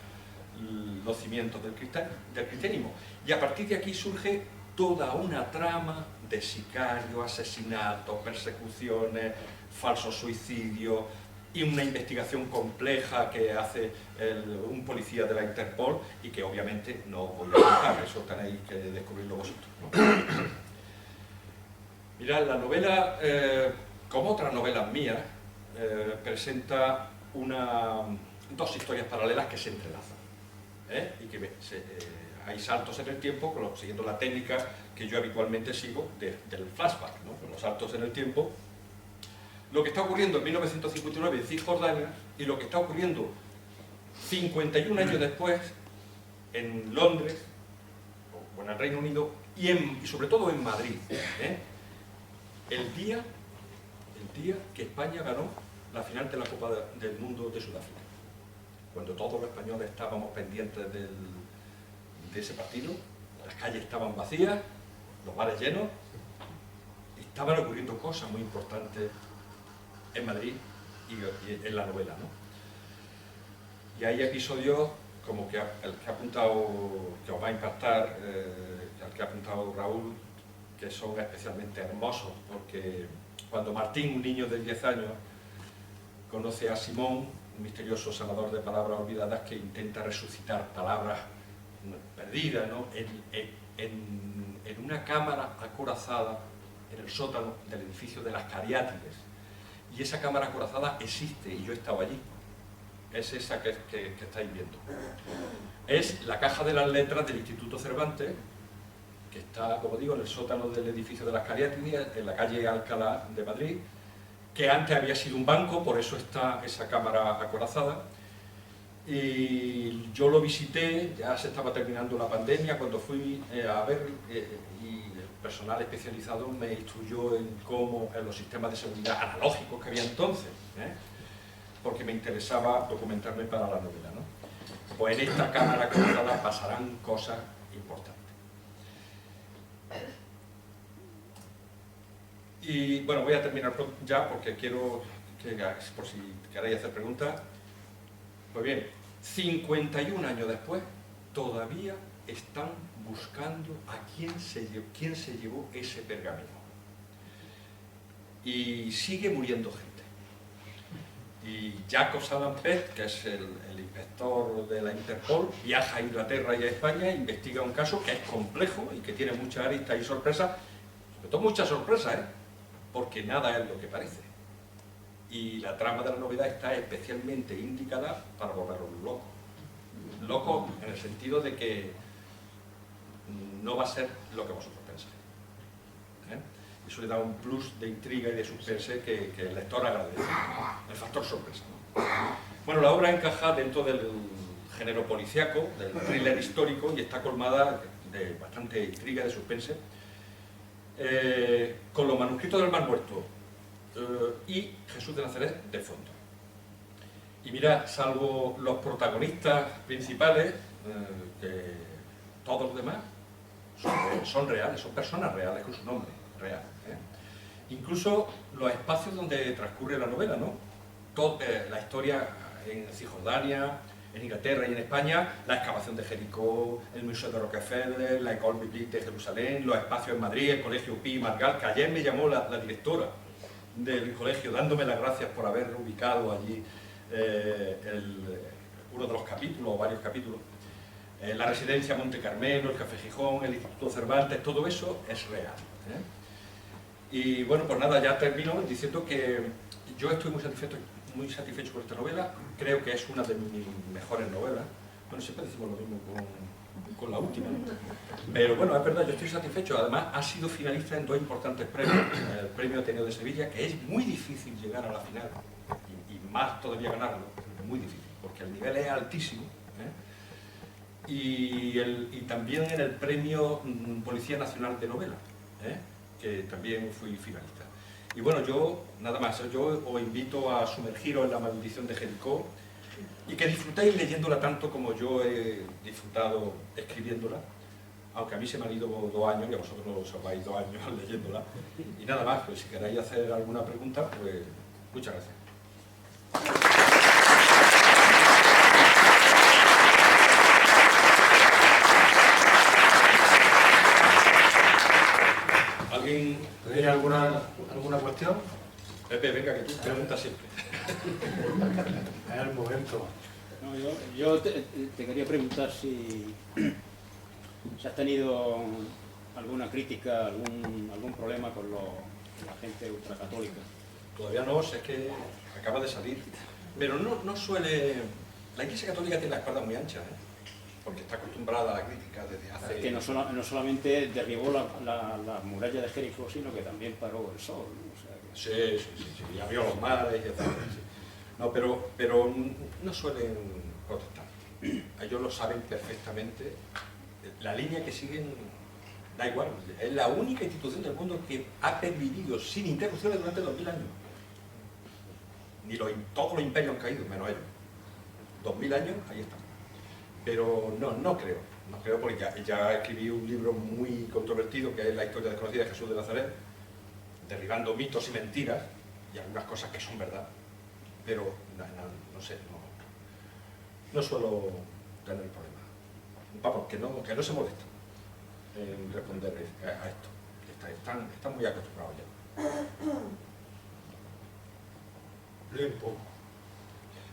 los cimientos del cristianismo. Y a partir de aquí surge toda una trama de sicarios, asesinatos, persecuciones, falsos suicidios, y una investigación compleja que hace un policía de la Interpol, y que obviamente no os voy a contar, eso tenéis que descubrirlo vosotros, ¿no? Mirad, la novela, como otras novelas mías, presenta dos historias paralelas que se entrelazan, y que hay saltos en el tiempo, siguiendo la técnica que yo habitualmente sigo del flashback, ¿no? Con los saltos en el tiempo. Lo que está ocurriendo en 1959 en Cisjordania y lo que está ocurriendo 51 años después en Londres, o en el Reino Unido, y sobre todo en Madrid. El día que España ganó la final de la Copa del Mundo de Sudáfrica. Cuando todos los españoles estábamos pendientes de ese partido, las calles estaban vacías, los bares llenos, estaban ocurriendo cosas muy importantes en Madrid y en la novela, ¿no? Y hay episodios como el que ha apuntado, que os va a impactar, el que ha apuntado Raúl, que son especialmente hermosos, porque cuando Martín, un niño de 10 años, conoce a Simón, un misterioso sanador de palabras olvidadas que intenta resucitar palabras perdidas, ¿no? en una cámara acorazada en el sótano del edificio de las Cariátides. Y esa cámara acorazada existe, y yo he estado allí. Es esa que estáis viendo. Es la caja de las letras del Instituto Cervantes, que está, como digo, en el sótano del edificio de las Cariátides, en la calle Alcalá de Madrid, que antes había sido un banco, por eso está esa cámara acorazada. Y yo lo visité, ya se estaba terminando la pandemia, cuando fui a ver, y el personal especializado me instruyó en los sistemas de seguridad analógicos que había entonces, porque me interesaba documentarme para la novela, ¿no? pues en esta Cámara Cruzada pasarán cosas importantes. Y bueno, voy a terminar ya porque quiero que, por si queréis hacer preguntas. Pues bien, 51 años después, todavía están buscando a quién se llevó ese pergamino. Y sigue muriendo gente. Y Jacques Alampet, que es el inspector de la Interpol, viaja a Inglaterra y a España e investiga un caso que es complejo y que tiene muchas aristas y sorpresas, sobre todo muchas sorpresas, porque nada es lo que parece. Y la trama de la novela está especialmente indicada para volverlos locos. Locos en el sentido de que no va a ser lo que vosotros pensáis. Eso le da un plus de intriga y de suspense que el lector agradece. El factor sorpresa, ¿no? Bueno, la obra encaja dentro del género policíaco, del thriller histórico, y está colmada de bastante intriga, de suspense, con los manuscritos del Mar Muerto y Jesús de Nazaret de fondo. Y mira, salvo los protagonistas principales, que todos los demás son reales, son personas reales con su nombre real. Incluso los espacios donde transcurre la novela, ¿no? La historia en Cisjordania, en Inglaterra y en España, la excavación de Jericó, el Museo de Rockefeller, la École Biblique de Jerusalén, los espacios en Madrid, el Colegio Pi y Margall, que ayer me llamó la directora del colegio dándome las gracias por haber ubicado allí uno de los capítulos o varios capítulos. La residencia Monte Carmelo, el Café Gijón, el Instituto Cervantes, todo eso es real. Y bueno, pues nada, ya termino diciendo que yo estoy muy satisfecho con esta novela. Creo que es una de mis mejores novelas. Bueno, siempre decimos lo mismo con la última, ¿no? Pero bueno, es verdad, yo estoy satisfecho. Además, ha sido finalista en dos importantes premios. El premio Ateneo de Sevilla, que es muy difícil llegar a la final, y más todavía ganarlo, muy difícil, porque el nivel es altísimo. Y también en el premio Policía Nacional de Novela, que también fui finalista. Y bueno, yo, nada más, yo os invito a sumergiros en La Maldición de Jericó y que disfrutéis leyéndola tanto como yo he disfrutado escribiéndola, aunque a mí se me han ido 2 años y a vosotros os vais 2 años leyéndola. Y nada más, pues si queréis hacer alguna pregunta, pues muchas gracias. ¿Tenéis alguna cuestión? Pepe, venga, que tú preguntas siempre. Es el momento. No, yo te quería preguntar si has tenido alguna crítica, algún problema con la gente ultracatólica. Todavía no, sé que acaba de salir. Pero no suele... La Iglesia Católica tiene la espalda muy ancha, porque está acostumbrada a la crítica desde hace... Es que no solamente derribó la muralla de Jericó, sino que también paró el sol, ¿no? O sea, que... Sí, y abrió los mares y etc. Sí. No, pero no suelen protestar. Ellos lo saben perfectamente. La línea que siguen da igual. Es la única institución del mundo que ha pervivido sin interrupciones durante 2000 años. Todos los imperios han caído, menos ellos. 2000 años, ahí están. Pero no creo porque ya escribí un libro muy controvertido que es La historia desconocida de Jesús de Nazaret, derribando mitos y mentiras y algunas cosas que son verdad, pero no sé, no suelo tener problema. Vamos, que no se molestan en responder a esto, están muy acostumbrados ya. Lee un poco.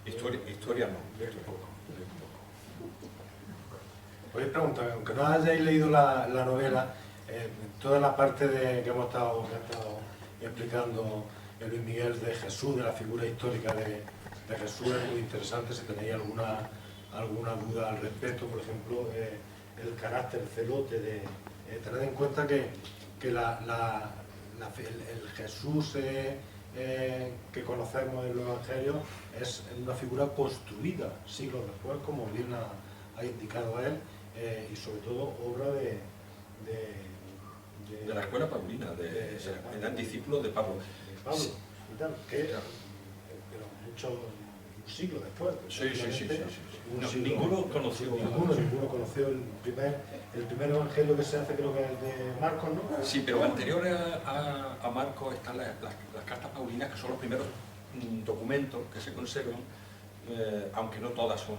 Historia no, lee un poco. Os preguntar, aunque no hayáis leído la novela, toda la parte que hemos estado explicando Luis Miguel de Jesús, de la figura histórica de Jesús, es muy interesante. Si tenéis alguna duda al respecto, por ejemplo, el carácter celote de... tened en cuenta que el Jesús que conocemos en los evangelios es una figura construida siglos después, como bien ha indicado él, y sobre todo obra de la escuela paulina, eran discípulos de Pablo. Y tal, pero muchos siglo después. Sí. Un No, siglo- ninguno conoció. Ninguno conoció el primer evangelio que se hace, creo que es el de Marcos, ¿no? Sí, pero anterior a Marcos están las cartas paulinas, que son los primeros documentos que se conservan, aunque no todas son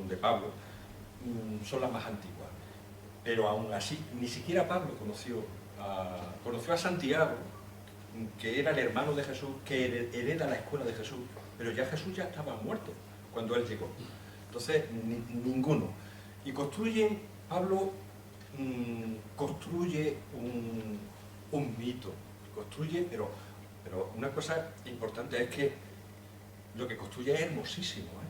de Pablo, son las más antiguas. Pero aún así, ni siquiera Pablo conoció a Santiago, que era el hermano de Jesús, que hereda la escuela de Jesús, pero ya Jesús ya estaba muerto cuando él llegó. Entonces, ninguno. Y Pablo construye un mito, pero una cosa importante es que lo que construye es hermosísimo, ¿eh?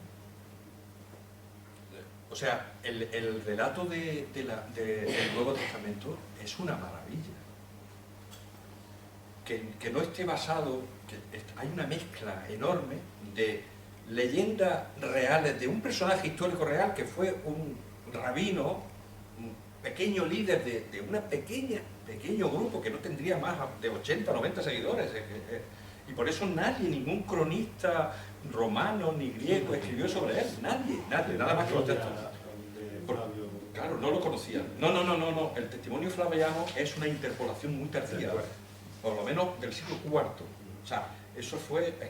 O sea, el relato del Nuevo Testamento es una maravilla. Que no esté basado, hay una mezcla enorme de leyendas reales, de un personaje histórico real que fue un rabino, un pequeño líder de un pequeño grupo que no tendría más de 80 o 90 seguidores. Y por eso ningún cronista romano ni griego escribió sobre él. Nadie, nada más que los textos. Claro, no lo conocían. No. El testimonio flaviano es una interpolación muy tardía, por lo menos del siglo IV. O sea, es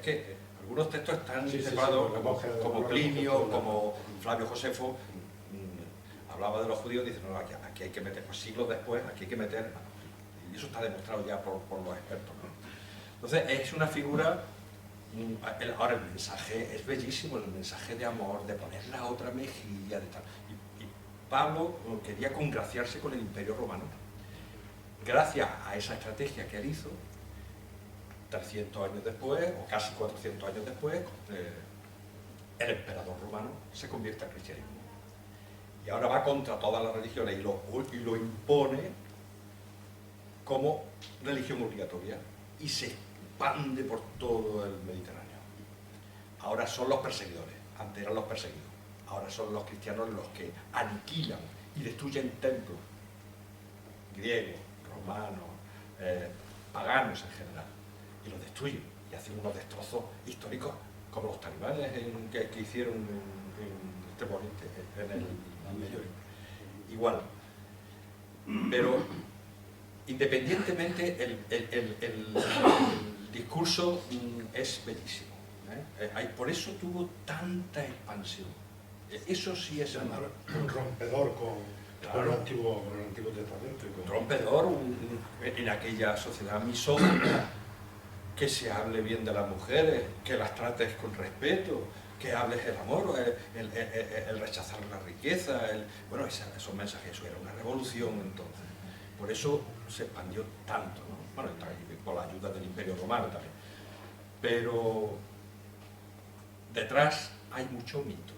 que algunos textos están separados, como Plinio, como Flavio Josefo, hablaba de los judíos, dice, no, aquí hay que meter, pues siglos después, aquí hay que meter, y eso está demostrado ya por los expertos, ¿no? Entonces, es una figura. Ahora, el mensaje es bellísimo, el mensaje de amor, de poner la otra mejilla, de tal. Y Pablo quería congraciarse con el Imperio Romano. Gracias a esa estrategia que él hizo, 300 años después, o casi 400 años después, el emperador romano se convierte al cristianismo. Y ahora va contra todas las religiones y lo impone como religión obligatoria y se expande por todo el Mediterráneo. Ahora son los perseguidores, antes eran los perseguidos, ahora son los cristianos los que aniquilan y destruyen templos griegos, romanos, paganos en general, y los destruyen y hacen unos destrozos históricos como los talibanes que hicieron en Extremo Oriente, en el Medio Oriente. Igual. Pero independientemente el discurso es bellísimo, ¿eh? Por eso tuvo tanta expansión. Eso sí es un rompedor con el Antiguo Testamento. Un rompedor en aquella sociedad misógina, que se hable bien de las mujeres, que las trates con respeto, que hables el amor, el rechazar la riqueza, bueno, esos mensajes, eso era una revolución entonces. Por eso se expandió tanto, ¿no? Bueno, por la ayuda del Imperio Romano también. Pero detrás hay mucho mito,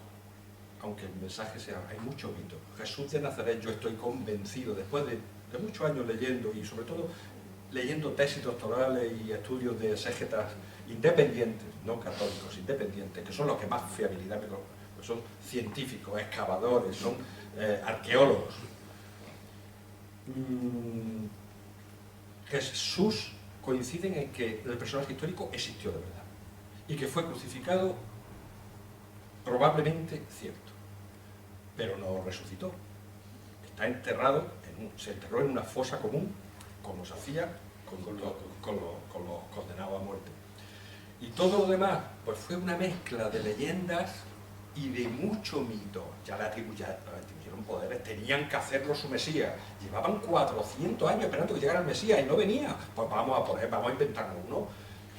aunque el mensaje sea, hay mucho mito. Jesús de Nazaret, yo estoy convencido, después de muchos años leyendo, y sobre todo leyendo tesis doctorales y estudios de exégetas independientes, no católicos, independientes, que son los que más fiabilidad me conocen, pues son científicos, excavadores, son arqueólogos. Jesús coinciden en que el personaje histórico existió de verdad y que fue crucificado, probablemente cierto, pero no resucitó. Está enterrado, se enterró en una fosa común, como se hacía con los condenados a muerte. Y todo lo demás, pues fue una mezcla de leyendas y de mucho mito. Ya le atribuyeron poderes, tenían que hacerlo su Mesías. Llevaban 400 años esperando que llegara el Mesías y no venía. Pues vamos a inventarnos uno.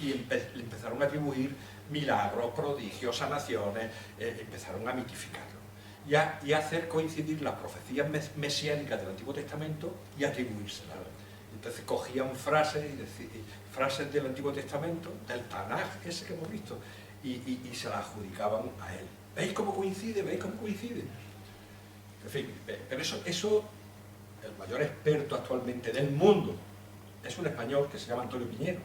Y le empezaron a atribuir milagros, prodigios, sanaciones, empezaron a mitificarlo. Y a hacer coincidir las profecías mesiánicas del Antiguo Testamento y atribuírselas. Entonces cogían frases del Antiguo Testamento, del Tanaj ese que hemos visto, y se las adjudicaban a él. ¿Veis cómo coincide? ¿Veis cómo coincide? En fin, pero eso, el mayor experto actualmente del mundo, es un español que se llama Antonio Piñero.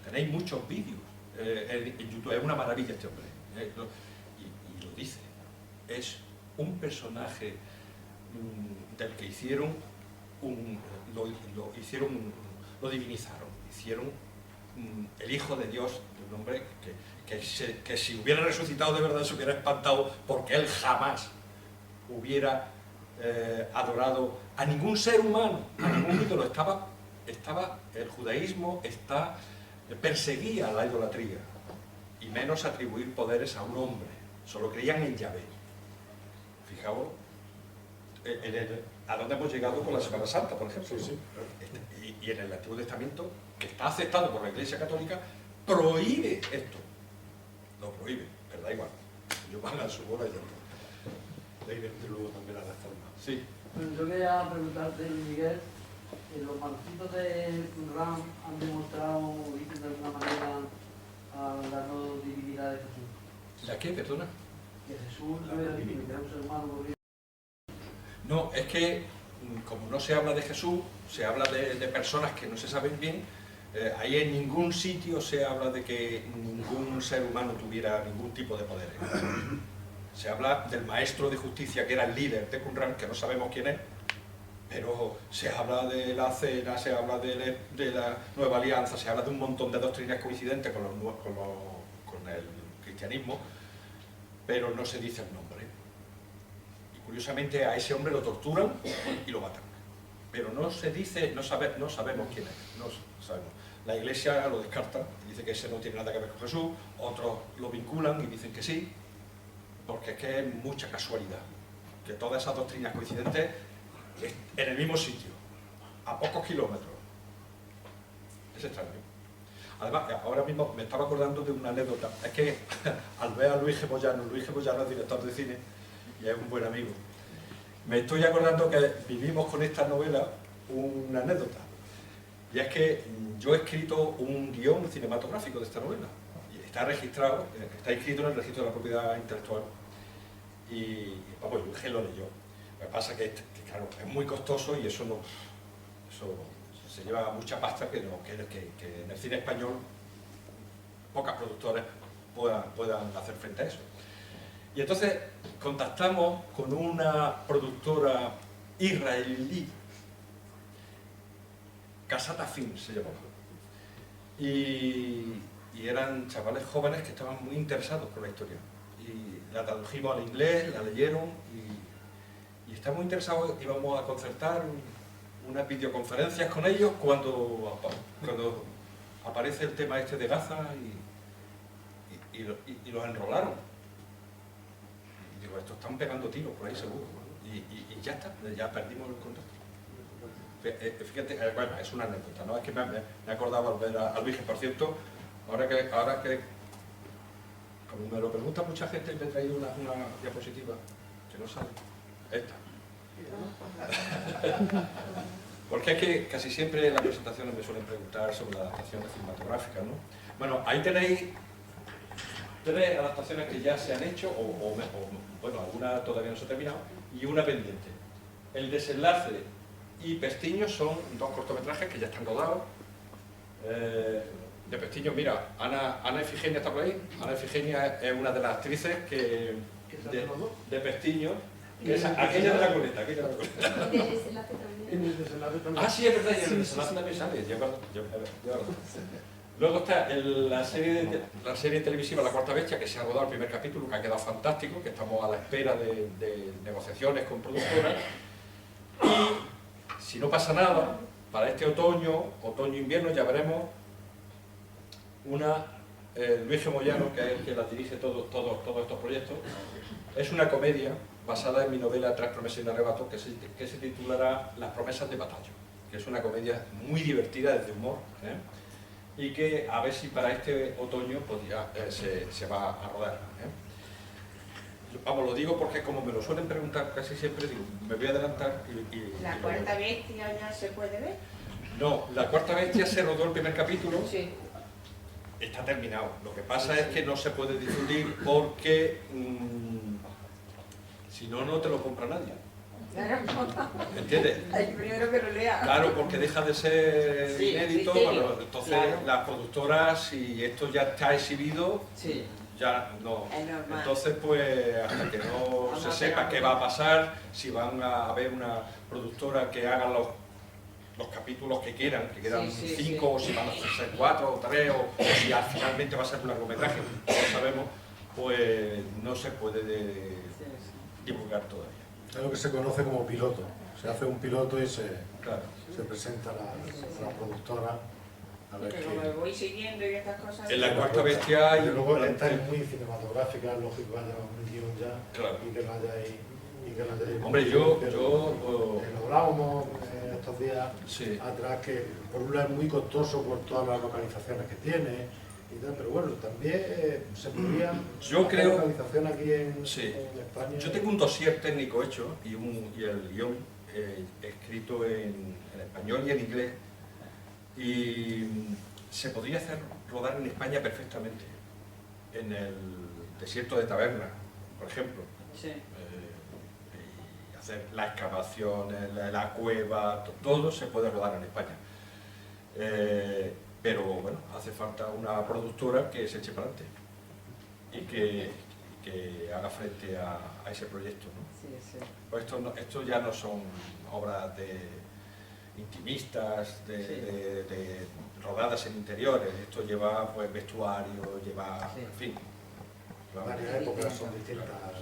Tenéis muchos vídeos en YouTube, es una maravilla este hombre. Y lo dice. Es un personaje del que hicieron lo divinizaron, hicieron el Hijo de Dios, un hombre que si hubiera resucitado de verdad se hubiera espantado porque él jamás hubiera adorado a ningún ser humano, a ningún ídolo. El judaísmo perseguía la idolatría y menos atribuir poderes a un hombre, solo creían en Yahvé. Fijaos a dónde hemos llegado con la Semana Santa, por ejemplo. Sí, sí. Y en el Antiguo Testamento, que está aceptado por la Iglesia Católica, prohíbe esto. Lo prohíbe, pero da igual. Ellos van a su bola y ya está. De ahí viene luego también la reforma. Sí. Bueno, yo quería preguntarte, Miguel, los manuscritos de Qumran han demostrado, dicen de alguna manera, la no divinidad de Jesús. ¿La qué, perdona? Que Jesús no era divino, que era un ser humano corriente. No, es que como no se habla de Jesús, se habla de personas que no se saben bien. Ahí en ningún sitio se habla de que ningún ser humano tuviera ningún tipo de poderes. Se habla del maestro de justicia, que era el líder de Qumran, que no sabemos quién es, pero se habla de la cena, se habla de la nueva alianza, se habla de un montón de doctrinas coincidentes con el cristianismo, pero no se dice el nombre. Y curiosamente a ese hombre lo torturan y lo matan. Pero no se dice, no sabemos quién es, no sabemos. La Iglesia lo descarta y dice que ese no tiene nada que ver con Jesús, otros lo vinculan y dicen que sí, porque es que es mucha casualidad que todas esas doctrinas coincidentes en el mismo sitio, a pocos kilómetros. Es extraño. Además, ahora mismo me estaba acordando de una anécdota. Es que al ver a Luis G. Moyano es director de cine y es un buen amigo, me estoy acordando que vivimos con esta novela una anécdota. Y es que yo he escrito un guión cinematográfico de esta novela. Y está registrado, está inscrito en el registro de la propiedad intelectual. Y vamos, Luis G. lo leyó. Lo que pasa es que claro, es muy costoso y eso se lleva mucha pasta que en el cine español pocas productoras puedan hacer frente a eso. Y entonces contactamos con una productora israelí, Casata Film se llamaba, y eran chavales jóvenes que estaban muy interesados por la historia. Y la tradujimos al inglés, la leyeron y estaban muy interesados. Íbamos a concertar unas videoconferencias con ellos cuando aparece el tema este de Gaza y los enrolaron. Y digo, estos están pegando tiros por ahí seguro. Y ya está, ya perdimos el contacto. Fíjate, bueno, es una anécdota, ¿no? Es que me acordaba al ver a Luis, por cierto, ahora que como me lo pregunta mucha gente, me he traído una diapositiva que no sale. Esta. Porque es que casi siempre en las presentaciones me suelen preguntar sobre las adaptaciones cinematográficas, ¿no? Bueno, ahí tenéis 3 adaptaciones que ya se han hecho, o bueno, alguna todavía no se ha terminado, y una pendiente. El Desenlace y Pestiño son 2 cortometrajes que ya están rodados. De Pestiño, mira, Ana Efigenia está por ahí. Ana Efigenia es una de las actrices de Pestiño, que es aquella de la coleta. Ah, sí, es verdad, y en el Desenlace también sale. Luego está la serie televisiva La Cuarta Bestia, que se ha rodado el primer capítulo, que ha quedado fantástico, que estamos a la espera de negociaciones con productoras. Y si no pasa nada, para este otoño-invierno ya veremos Luis G. Moyano, que es el que la dirige todos estos proyectos. Es una comedia basada en mi novela Tres promesas y un arrebato, que se titulará Las promesas de Batallo, que es una comedia muy divertida, desde humor, y que a ver si para este otoño pues ya se va a rodar. Vamos, lo digo porque como me lo suelen preguntar casi siempre, digo, me voy a adelantar ¿La Cuarta Bestia ya se puede ver? No, La Cuarta Bestia se rodó el primer capítulo. Sí. Está terminado. Lo que pasa es que no se puede difundir porque si no, no te lo compra nadie. ¿Entiendes? El primero que lo lea. Claro, porque deja de ser Sí, inédito. misterio. Bueno, entonces Claro. las productoras, si esto ya está exhibido, Sí. ya no. Es normal. Entonces, pues hasta que no Vamos se a sepa pegar qué va a pasar, si van a haber una productora que haga los capítulos que quedan Sí, sí, 5 o si van a ser 4 o 3 o si finalmente va a ser un largometraje, no lo sabemos, pues no se puede divulgar todavía. Es lo que se conoce como piloto. Se hace un piloto y se Claro. presenta a la productora a ver Que como qué... voy siguiendo y estas cosas. En la cuarta bestia hay... Y luego esta es muy cinematográfica, es lógico que haya un guión ya Claro. y que lo hayáis... Hombre, Lo hablábamos estos días Sí. atrás, que por un lado es muy costoso por todas las localizaciones que tiene y tal, pero bueno, también se podría Yo hacer creo- localización aquí en Sí. España. Yo tengo un dossier técnico hecho y el guión escrito en español y en inglés, y se podría hacer rodar en España perfectamente, en el desierto de Taberna, por ejemplo, Sí. y hacer la excavación, la cueva, todo se puede rodar en España. Pero bueno, hace falta una productora que se eche para adelante y que haga frente a ese proyecto, ¿no? Sí. Pues esto ya no son obras de intimistas, de rodadas en interiores, esto lleva pues vestuario, lleva, Sí. en fin. Varias épocas son distintas épocas.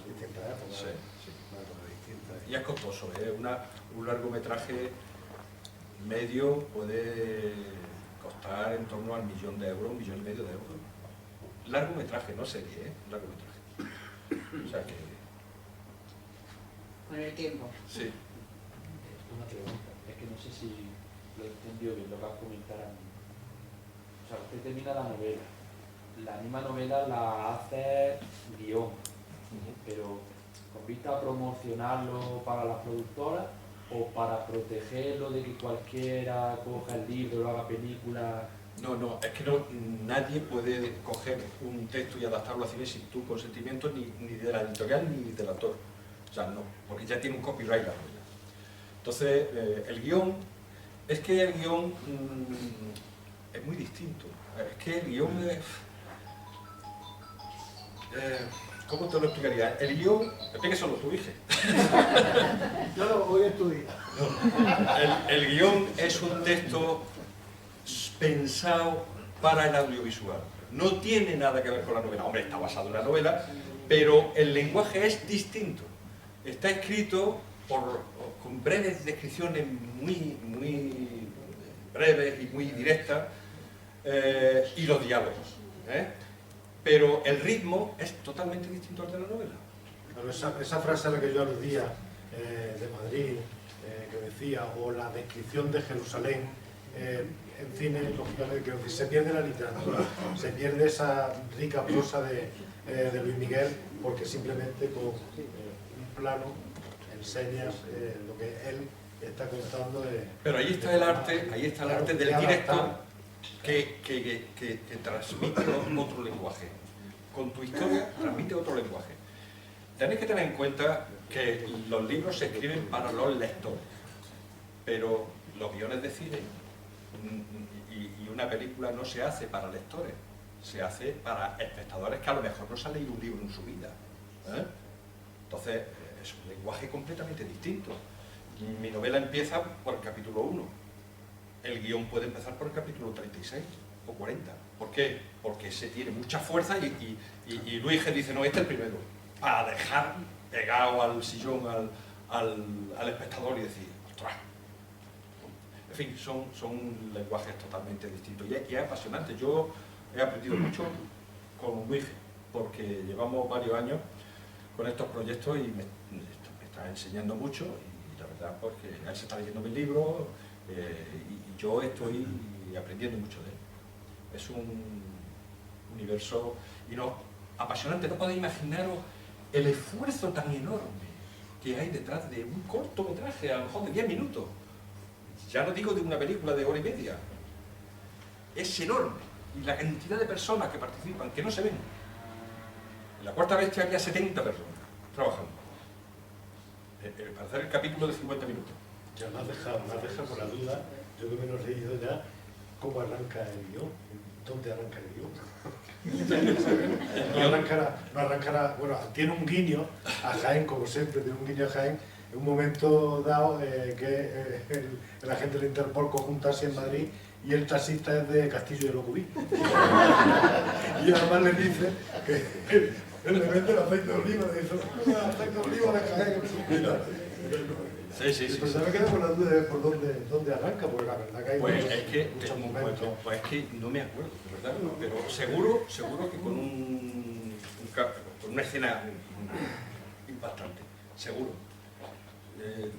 Sí, sí. Una época distinta. Y es costoso, ¿eh? Un largometraje medio puede costar en torno al 1.000.000 de euros, 1,5 millones de euros. Largometraje, no serie, ¿eh? Largometraje. O sea que, Con el tiempo. sí. Una pregunta, es que no sé si lo he entendido bien lo que has comentado. O sea, usted termina la novela. La misma novela la hace guión, pero con vista a promocionarlo para las productoras o para protegerlo de que cualquiera coja el libro, lo haga película. No, es que nadie puede coger un texto y adaptarlo a cine sin tu consentimiento ni de la editorial ni del autor. O sea, no, porque ya tiene un copyright la novela. Entonces, el guión, es que el guión es muy distinto. Es que el guión es... ¿cómo te lo explicaría? El guión, explíqueselo tú, dije. Yo lo voy a estudiar. El guión es un texto pensado para el audiovisual. No tiene nada que ver con la novela. Hombre, está basado en la novela, pero el lenguaje es distinto. Está escrito con breves descripciones muy breves y muy directas, y los diálogos. Pero el ritmo es totalmente distinto al de la novela. Pero esa frase a la que yo aludía de Madrid, que decía, o la descripción de Jerusalén, en cine, lógicamente, que se pierde la literatura, se pierde esa rica prosa de Luis Miguel, porque simplemente con un plano enseñas lo que él está contando. Pero ahí está el arte del directo que transmite otro lenguaje. Con tu historia transmite otro lenguaje. Tenéis que tener en cuenta que los libros se escriben para los lectores, pero los guiones de cine y una película no se hace para lectores, se hace para espectadores que a lo mejor no se han leído un libro en su vida. Entonces, es un lenguaje completamente distinto. Mi novela empieza por el capítulo 1. El guión puede empezar por el capítulo 36 o 40. ¿Por qué? Porque se tiene mucha fuerza y Luis G dice, no, este es el primero. Para dejar pegado al sillón al espectador y decir, ostras. En fin, son lenguajes totalmente distintos. Y es apasionante. Yo he aprendido mucho con Luis, porque llevamos varios años con estos proyectos y me está enseñando mucho. Y la verdad, porque él se está leyendo mis libros y yo estoy aprendiendo mucho de él. Es un universo apasionante. No podéis imaginaros el esfuerzo tan enorme que hay detrás de un cortometraje, a lo mejor de 10 minutos. Ya no digo de una película de 1 hora y media. Es enorme. Y la cantidad de personas que participan, que no se ven. En la cuarta bestia había 70 personas trabajando para hacer el capítulo de 50 minutos. Ya me has dejado con la duda, yo que me lo he leído ya, cómo arranca el guión, dónde arranca el guión. No arrancará, bueno, tiene un guiño a Jaén, como siempre, tiene un guiño a Jaén, en un momento dado que el agente del Interpol conjuntase en Madrid y el taxista es de Castillo de Locubí. Y además le dice que él le vende el aceite de oliva, le dice, el aceite de oliva de Jaén. Sí. Pero me quedo con la duda de por dónde arranca, porque la verdad que hay Pues es que, muchos momentos. pues es que no me acuerdo, de verdad, pero seguro que con una escena impactante, seguro.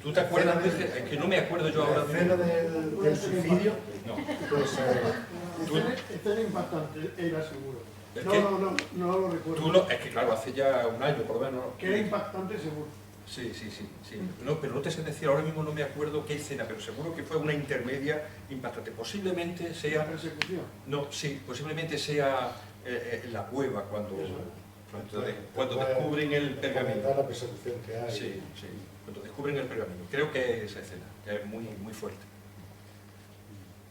¿Tú te acuerdas de ese? Es que no me acuerdo yo ahora La de... escena del suicidio, No. pues Escena impactante, era seguro. Es No, que no lo recuerdo. tú no, es que claro, hace ya un año por lo menos. Que era impactante seguro. Sí. No, pero no te sé decir, ahora mismo no me acuerdo qué escena, pero seguro que fue una intermedia impactante. Posiblemente sea... Persecución. No, sí, posiblemente sea en la cueva cuando descubren el pergamino. la persecución que hay. Sí, cuando descubren el pergamino. Creo que es esa escena, que es muy fuerte.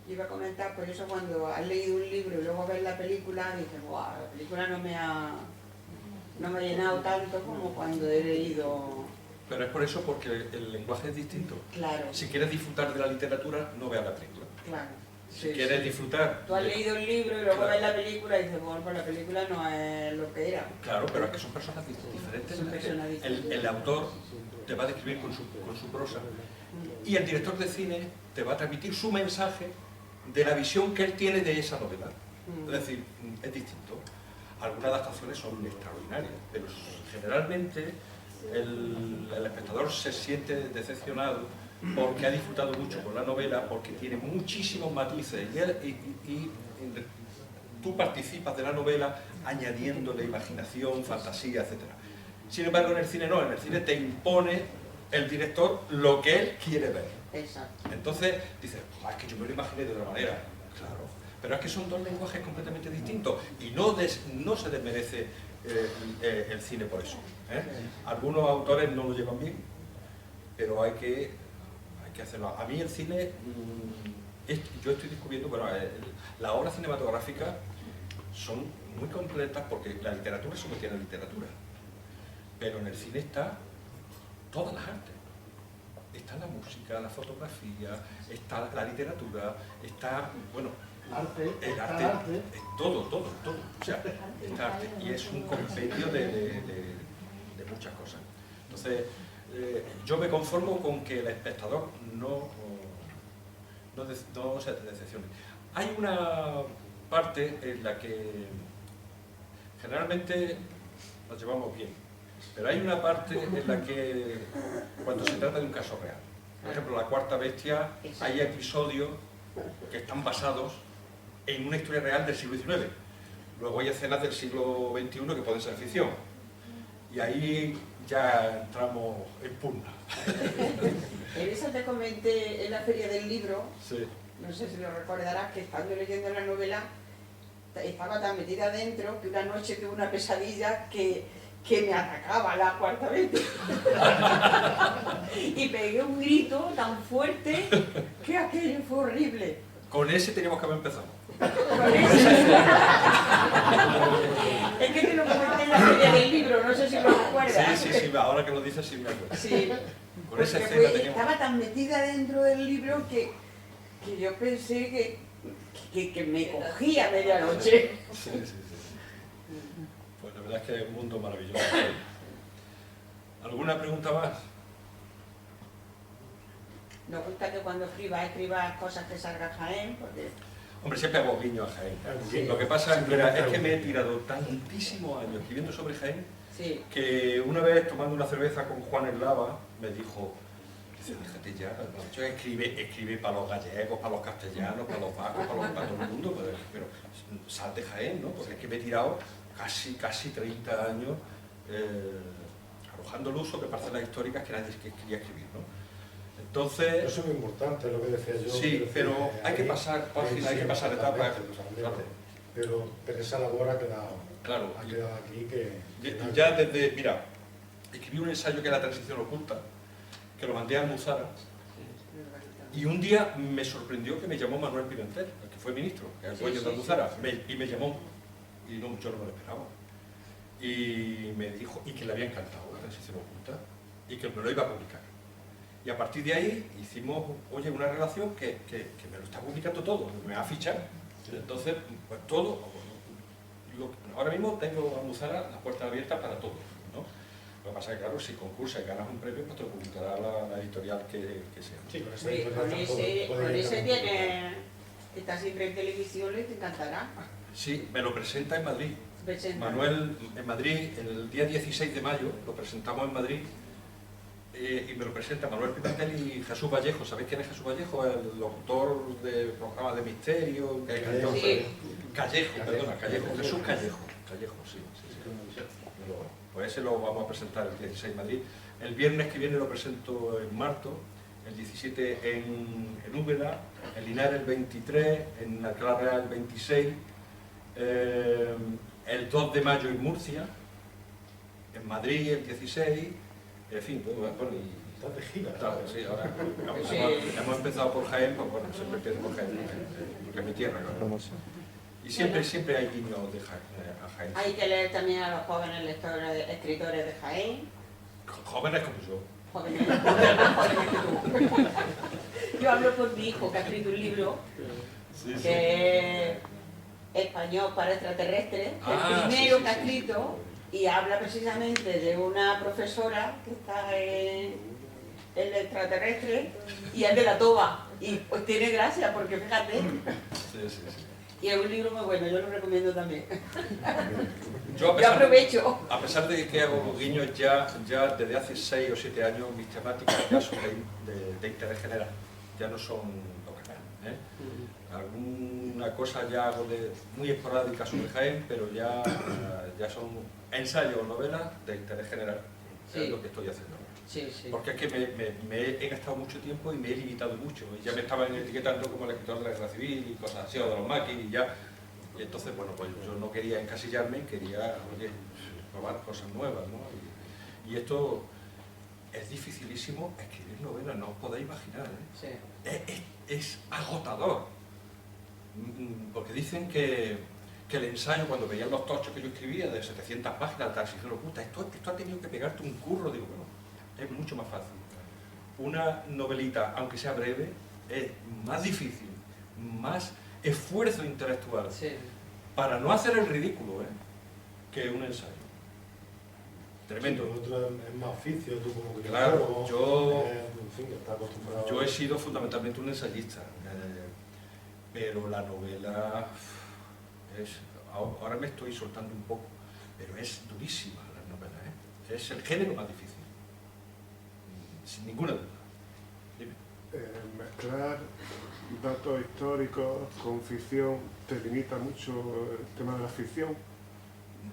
Iba a comentar, por eso cuando has leído un libro y luego ves la película, dices, guau, la película no me ha llenado tanto como cuando he leído... Pero es por eso, porque el lenguaje es distinto. Claro, Si quieres disfrutar de la literatura, no veas la película. claro. Si Sí, quieres sí. disfrutar... Tú has de- leído el libro y luego Claro. ves la película y dices, bueno, pues la película no es lo que era. Claro, pero es que son personas diferentes. Son personas diferentes. El autor te va a describir con su prosa y el director de cine te va a transmitir su mensaje de la visión que él tiene de esa novela. Es decir, es distinto. Algunas adaptaciones son extraordinarias, pero generalmente el espectador se siente decepcionado porque ha disfrutado mucho con la novela, porque tiene muchísimos matices y tú participas de la novela añadiéndole imaginación, fantasía, etc. Sin embargo, en el cine no, en el cine te impone el director lo que él quiere ver. Exacto. Entonces dices, es que yo me lo imaginé de otra manera. Claro, pero es que son dos lenguajes completamente distintos y no se desmerece el cine por eso. Algunos autores no lo llevan bien, pero hay que hacerlo. A mí el cine, yo estoy descubriendo, bueno, las obras cinematográficas son muy completas porque la literatura solo tiene literatura, pero en el cine está todas las artes. Está la música, la fotografía, está la literatura, está, bueno, el arte, es todo, o sea, está arte, y es un compendio de muchas cosas. Entonces, yo me conformo con que el espectador no se decepcione. Hay una parte en la que generalmente nos llevamos bien, pero hay una parte en la que, cuando se trata de un caso real, por ejemplo, La Cuarta Bestia, hay episodios que están basados en una historia real del siglo XIX. Luego hay escenas del siglo XXI que pueden ser ficción. Y ahí ya entramos en pugna. En esa te comenté en la Feria del Libro, Sí. no sé si lo recordarás, que estando leyendo la novela, estaba tan metida adentro que una noche tuve una pesadilla que me atacaba la cuarta vez. Y pegué un grito tan fuerte que aquello fue horrible. Con ese teníamos que haber empezado. Con eso. Es que te lo comenté en la Feria del Libro, no sé si lo recuerdas. Sí, ahora que lo dices sí me acuerdo. Sí. Con esa Porque escena teníamos... estaba tan metida dentro del libro que yo pensé que me cogía a medianoche. Sí. Pues la verdad es que es un mundo maravilloso. ¿Alguna pregunta más? Nos gusta que cuando escribas cosas que salgan Jaén, porque... Hombre, siempre hago guiño a Jaén. Sí. Lo que pasa mira, es que me he tirado tantísimos años escribiendo sobre Jaén Sí. que una vez tomando una cerveza con Juan Eslava me dijo, dice, déjate ya, yo escribe para los gallegos, para los castellanos, para los vascos, para todo el mundo, pero sal de Jaén, ¿no? Porque es que me he tirado casi 30 años arrojando luz sobre parcelas históricas que nadie quería escribir, ¿no? Entonces... Eso es muy importante, lo que decía yo. Sí, pero hay que pasar páginas, hay que pasar etapas. Totalmente. Pero esa labor ha quedado aquí que... Ya desde, mira, escribí un ensayo que era La transición oculta, que lo mandé a Almuzara, y un día me sorprendió que me llamó Manuel Pimentel, el que fue ministro, que es el dueño de Almuzara, y me llamó, y no, yo no me lo esperaba. Y me dijo, y que le había encantado La transición oculta, y que me lo iba a publicar. Y a partir de ahí hicimos, oye, una relación que me lo está publicando todo, me va a fichar. Entonces, pues todo, ahora mismo tengo a Muzara las puertas abiertas para todo, ¿no? Lo que pasa es que, claro, si concursas y ganas un premio, pues te lo publicará la editorial que sea. Sí, con esa Oye, editorial con ese tiene, está siempre en televisión, le te encantará. Sí, me lo presenta en Madrid. Presenta. Manuel, en Madrid, el día 16 de mayo, lo presentamos en Madrid, y me lo presenta Manuel Pimentel y Jesús Vallejo. ¿Sabéis quién es Jesús Vallejo? El locutor de programas de misterio, que Callejo. Sí. Callejo, Jesús Callejo, sí. Pues ese lo vamos a presentar el 16 en Madrid. El viernes que viene lo presento en Marto, el 17 en Úbeda, en Linares el 23, en Alcalá Real el 26, el 2 de mayo en Murcia, en Madrid el 16, en fin, bueno, Estás de gira. claro, sí, ahora Sí. hemos empezado por Jaén, pues bueno, siempre empiezo por Jaén, porque es mi tierra, claro. Y siempre hay guiños de Jaén, a Jaén. Hay que leer también a los jóvenes lectores, escritores de Jaén. Jóvenes como yo. Jóvenes que tú. Yo hablo por mi hijo, que ha escrito un libro que es español para extraterrestres, el primero que ha escrito, y habla precisamente de una profesora que está en el extraterrestre y es de la Toba. Y pues tiene gracia, porque fíjate. Sí. Y es un libro muy bueno, yo lo recomiendo también. Yo Yo aprovecho. a pesar de que hago guiños ya desde hace 6 o 7 años, mis temáticas ya son de interés general, ya no son locales, ¿eh? Alguna cosa ya hago muy esporádica sobre Jaén, pero ya son ensayos o novelas de interés general, Sí. es lo que estoy haciendo. Sí, sí. Porque es que me he gastado mucho tiempo y me he limitado mucho. Y ya me estaban etiquetando como el escritor de la guerra civil y cosas así, o de los maquis y ya. Y entonces, bueno, pues yo no quería encasillarme, quería, oye, probar cosas nuevas, ¿no? Y esto es dificilísimo, escribir novelas, no os podéis imaginar, ¿eh? Sí. Es agotador. Porque dicen que el ensayo, cuando veían los tochos que yo escribía, de 700 páginas, tal, dijeron, puta, esto ha tenido que pegarte un curro. Digo, bueno, es mucho más fácil. Una novelita, aunque sea breve, es más difícil, más esfuerzo intelectual, Sí. para no hacer el ridículo, que un ensayo. Tremendo. Sí, otro es más oficio, tú como que Claro, en fin, está acostumbrado. Yo he sido fundamentalmente un ensayista, pero la novela ahora me estoy soltando un poco, pero es durísima la novela, es el género más difícil, sin ninguna duda. Dime. Mezclar datos históricos con ficción te limita mucho el tema de la ficción,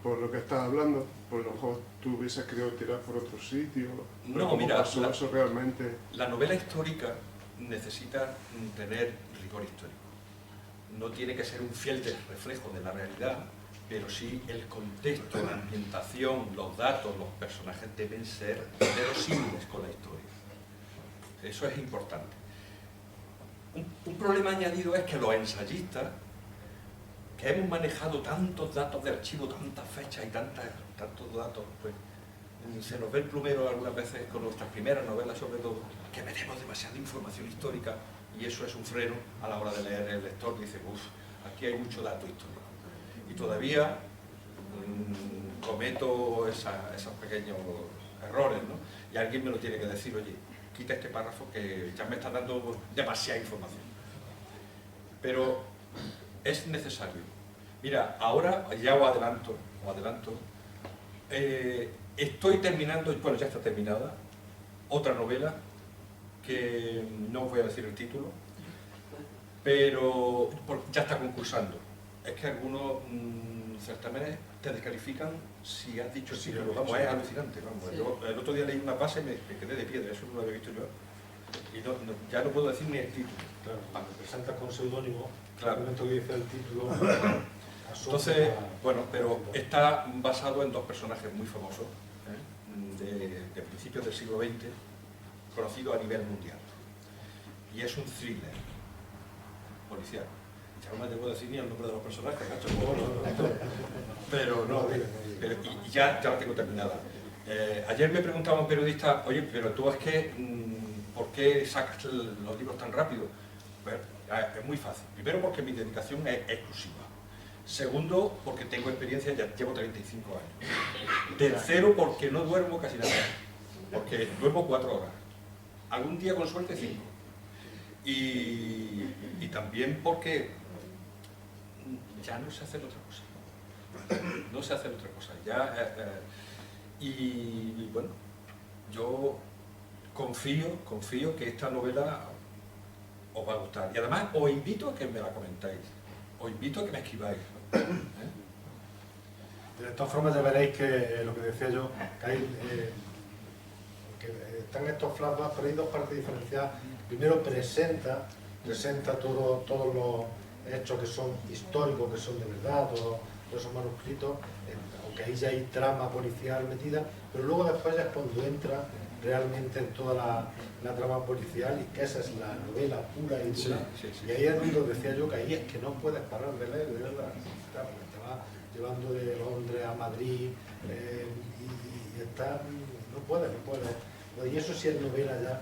por lo que estás hablando, por lo mejor tú hubieses querido tirar por otro sitio. No, ¿Cómo mira, pasó eso realmente? La novela histórica necesita tener rigor histórico. No tiene que ser un fiel reflejo de la realidad, pero sí el contexto, la ambientación, los datos, los personajes deben ser verosímiles con la historia. Eso es importante. Un problema añadido es que los ensayistas, que hemos manejado tantos datos de archivo, tantas fechas y tantos datos, pues se nos ve el plumero algunas veces con nuestras primeras novelas, sobre todo, que metemos demasiada información histórica y eso es un freno a la hora de leer. El lector dice, uff, aquí hay mucho dato histórico. Y todavía cometo esos pequeños errores, ¿no? Y alguien me lo tiene que decir, oye, quita este párrafo que ya me está dando demasiada información. Pero es necesario. Mira, ahora ya os adelanto, estoy terminando, bueno, ya está terminada, otra novela que no os voy a decir el título, pero ya está concursando. Es que algunos certámenes te descalifican si has dicho el título, vamos, es alucinante, vamos. Sí. Yo el otro día leí una base y me quedé de piedra, eso no lo había visto yo. Y ya no puedo decir ni el título. Claro, cuando presentas con seudónimo, Claro. el momento que dice el título. Entonces, bueno, pero está basado en dos personajes muy famosos, de principios del siglo XX, conocidos a nivel mundial. Y es un thriller policial. Ya no me debo decir ni el nombre de los personajes, ¿cacho? Pero no, y ya la tengo terminada. Ayer me preguntaba un periodista, oye, pero tú es que ¿por qué sacas los libros tan rápido? Pues es muy fácil. Primero porque mi dedicación es exclusiva. Segundo, porque tengo experiencia, ya llevo 35 años. Tercero, porque no duermo casi nada. Porque duermo 4 horas. Algún día con suerte 5. Y también porque ya no sé hacer otra cosa. No sé hacer otra cosa. Y bueno, yo confío que esta novela os va a gustar. Y además os invito a que me la comentéis. Os invito a que me escribáis. De todas formas ya veréis que lo que decía yo, que están estos flashbacks, pero hay dos partes diferenciadas. Primero presenta todos los hechos que son históricos, que son de verdad, todos esos manuscritos, aunque ahí ya hay trama policial metida, pero luego después ya es cuando entra realmente en toda la trama policial, y que esa es la novela pura y dura. Sí. Y ahí es donde os decía yo que ahí es que no puedes parar de leer, de verdad. Claro, porque te va llevando de Londres a Madrid y está, no puedes. Y eso sí es novela ya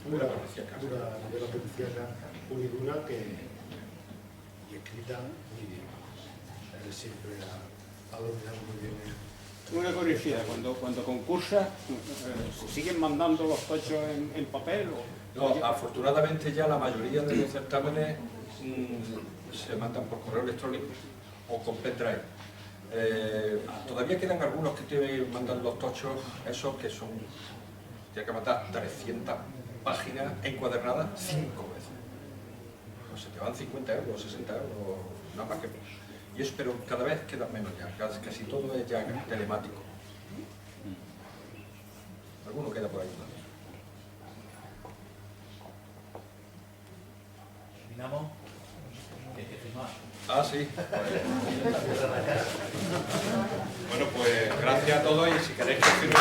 pura novela policíaca, pura y dura, y escrita muy bien. Él siempre ha dominado muy bien. Una curiosidad, cuando concursa, ¿se siguen mandando los tochos en papel? No, afortunadamente ya la mayoría de los certámenes se mandan por correo electrónico o con pendrive. Todavía quedan algunos que te mandan los tochos, esos que son, tienes que mandar 300 páginas encuadernadas 5 veces. O sea, te van 50 euros, 60 euros, nada más que... Y eso, pero cada vez queda menos ya, casi todo es ya telemático. Alguno queda por ahí también. ¿Terminamos? ¿Qué hay que firmar? Ah, sí. Bueno, pues gracias a todos y si queréis que firme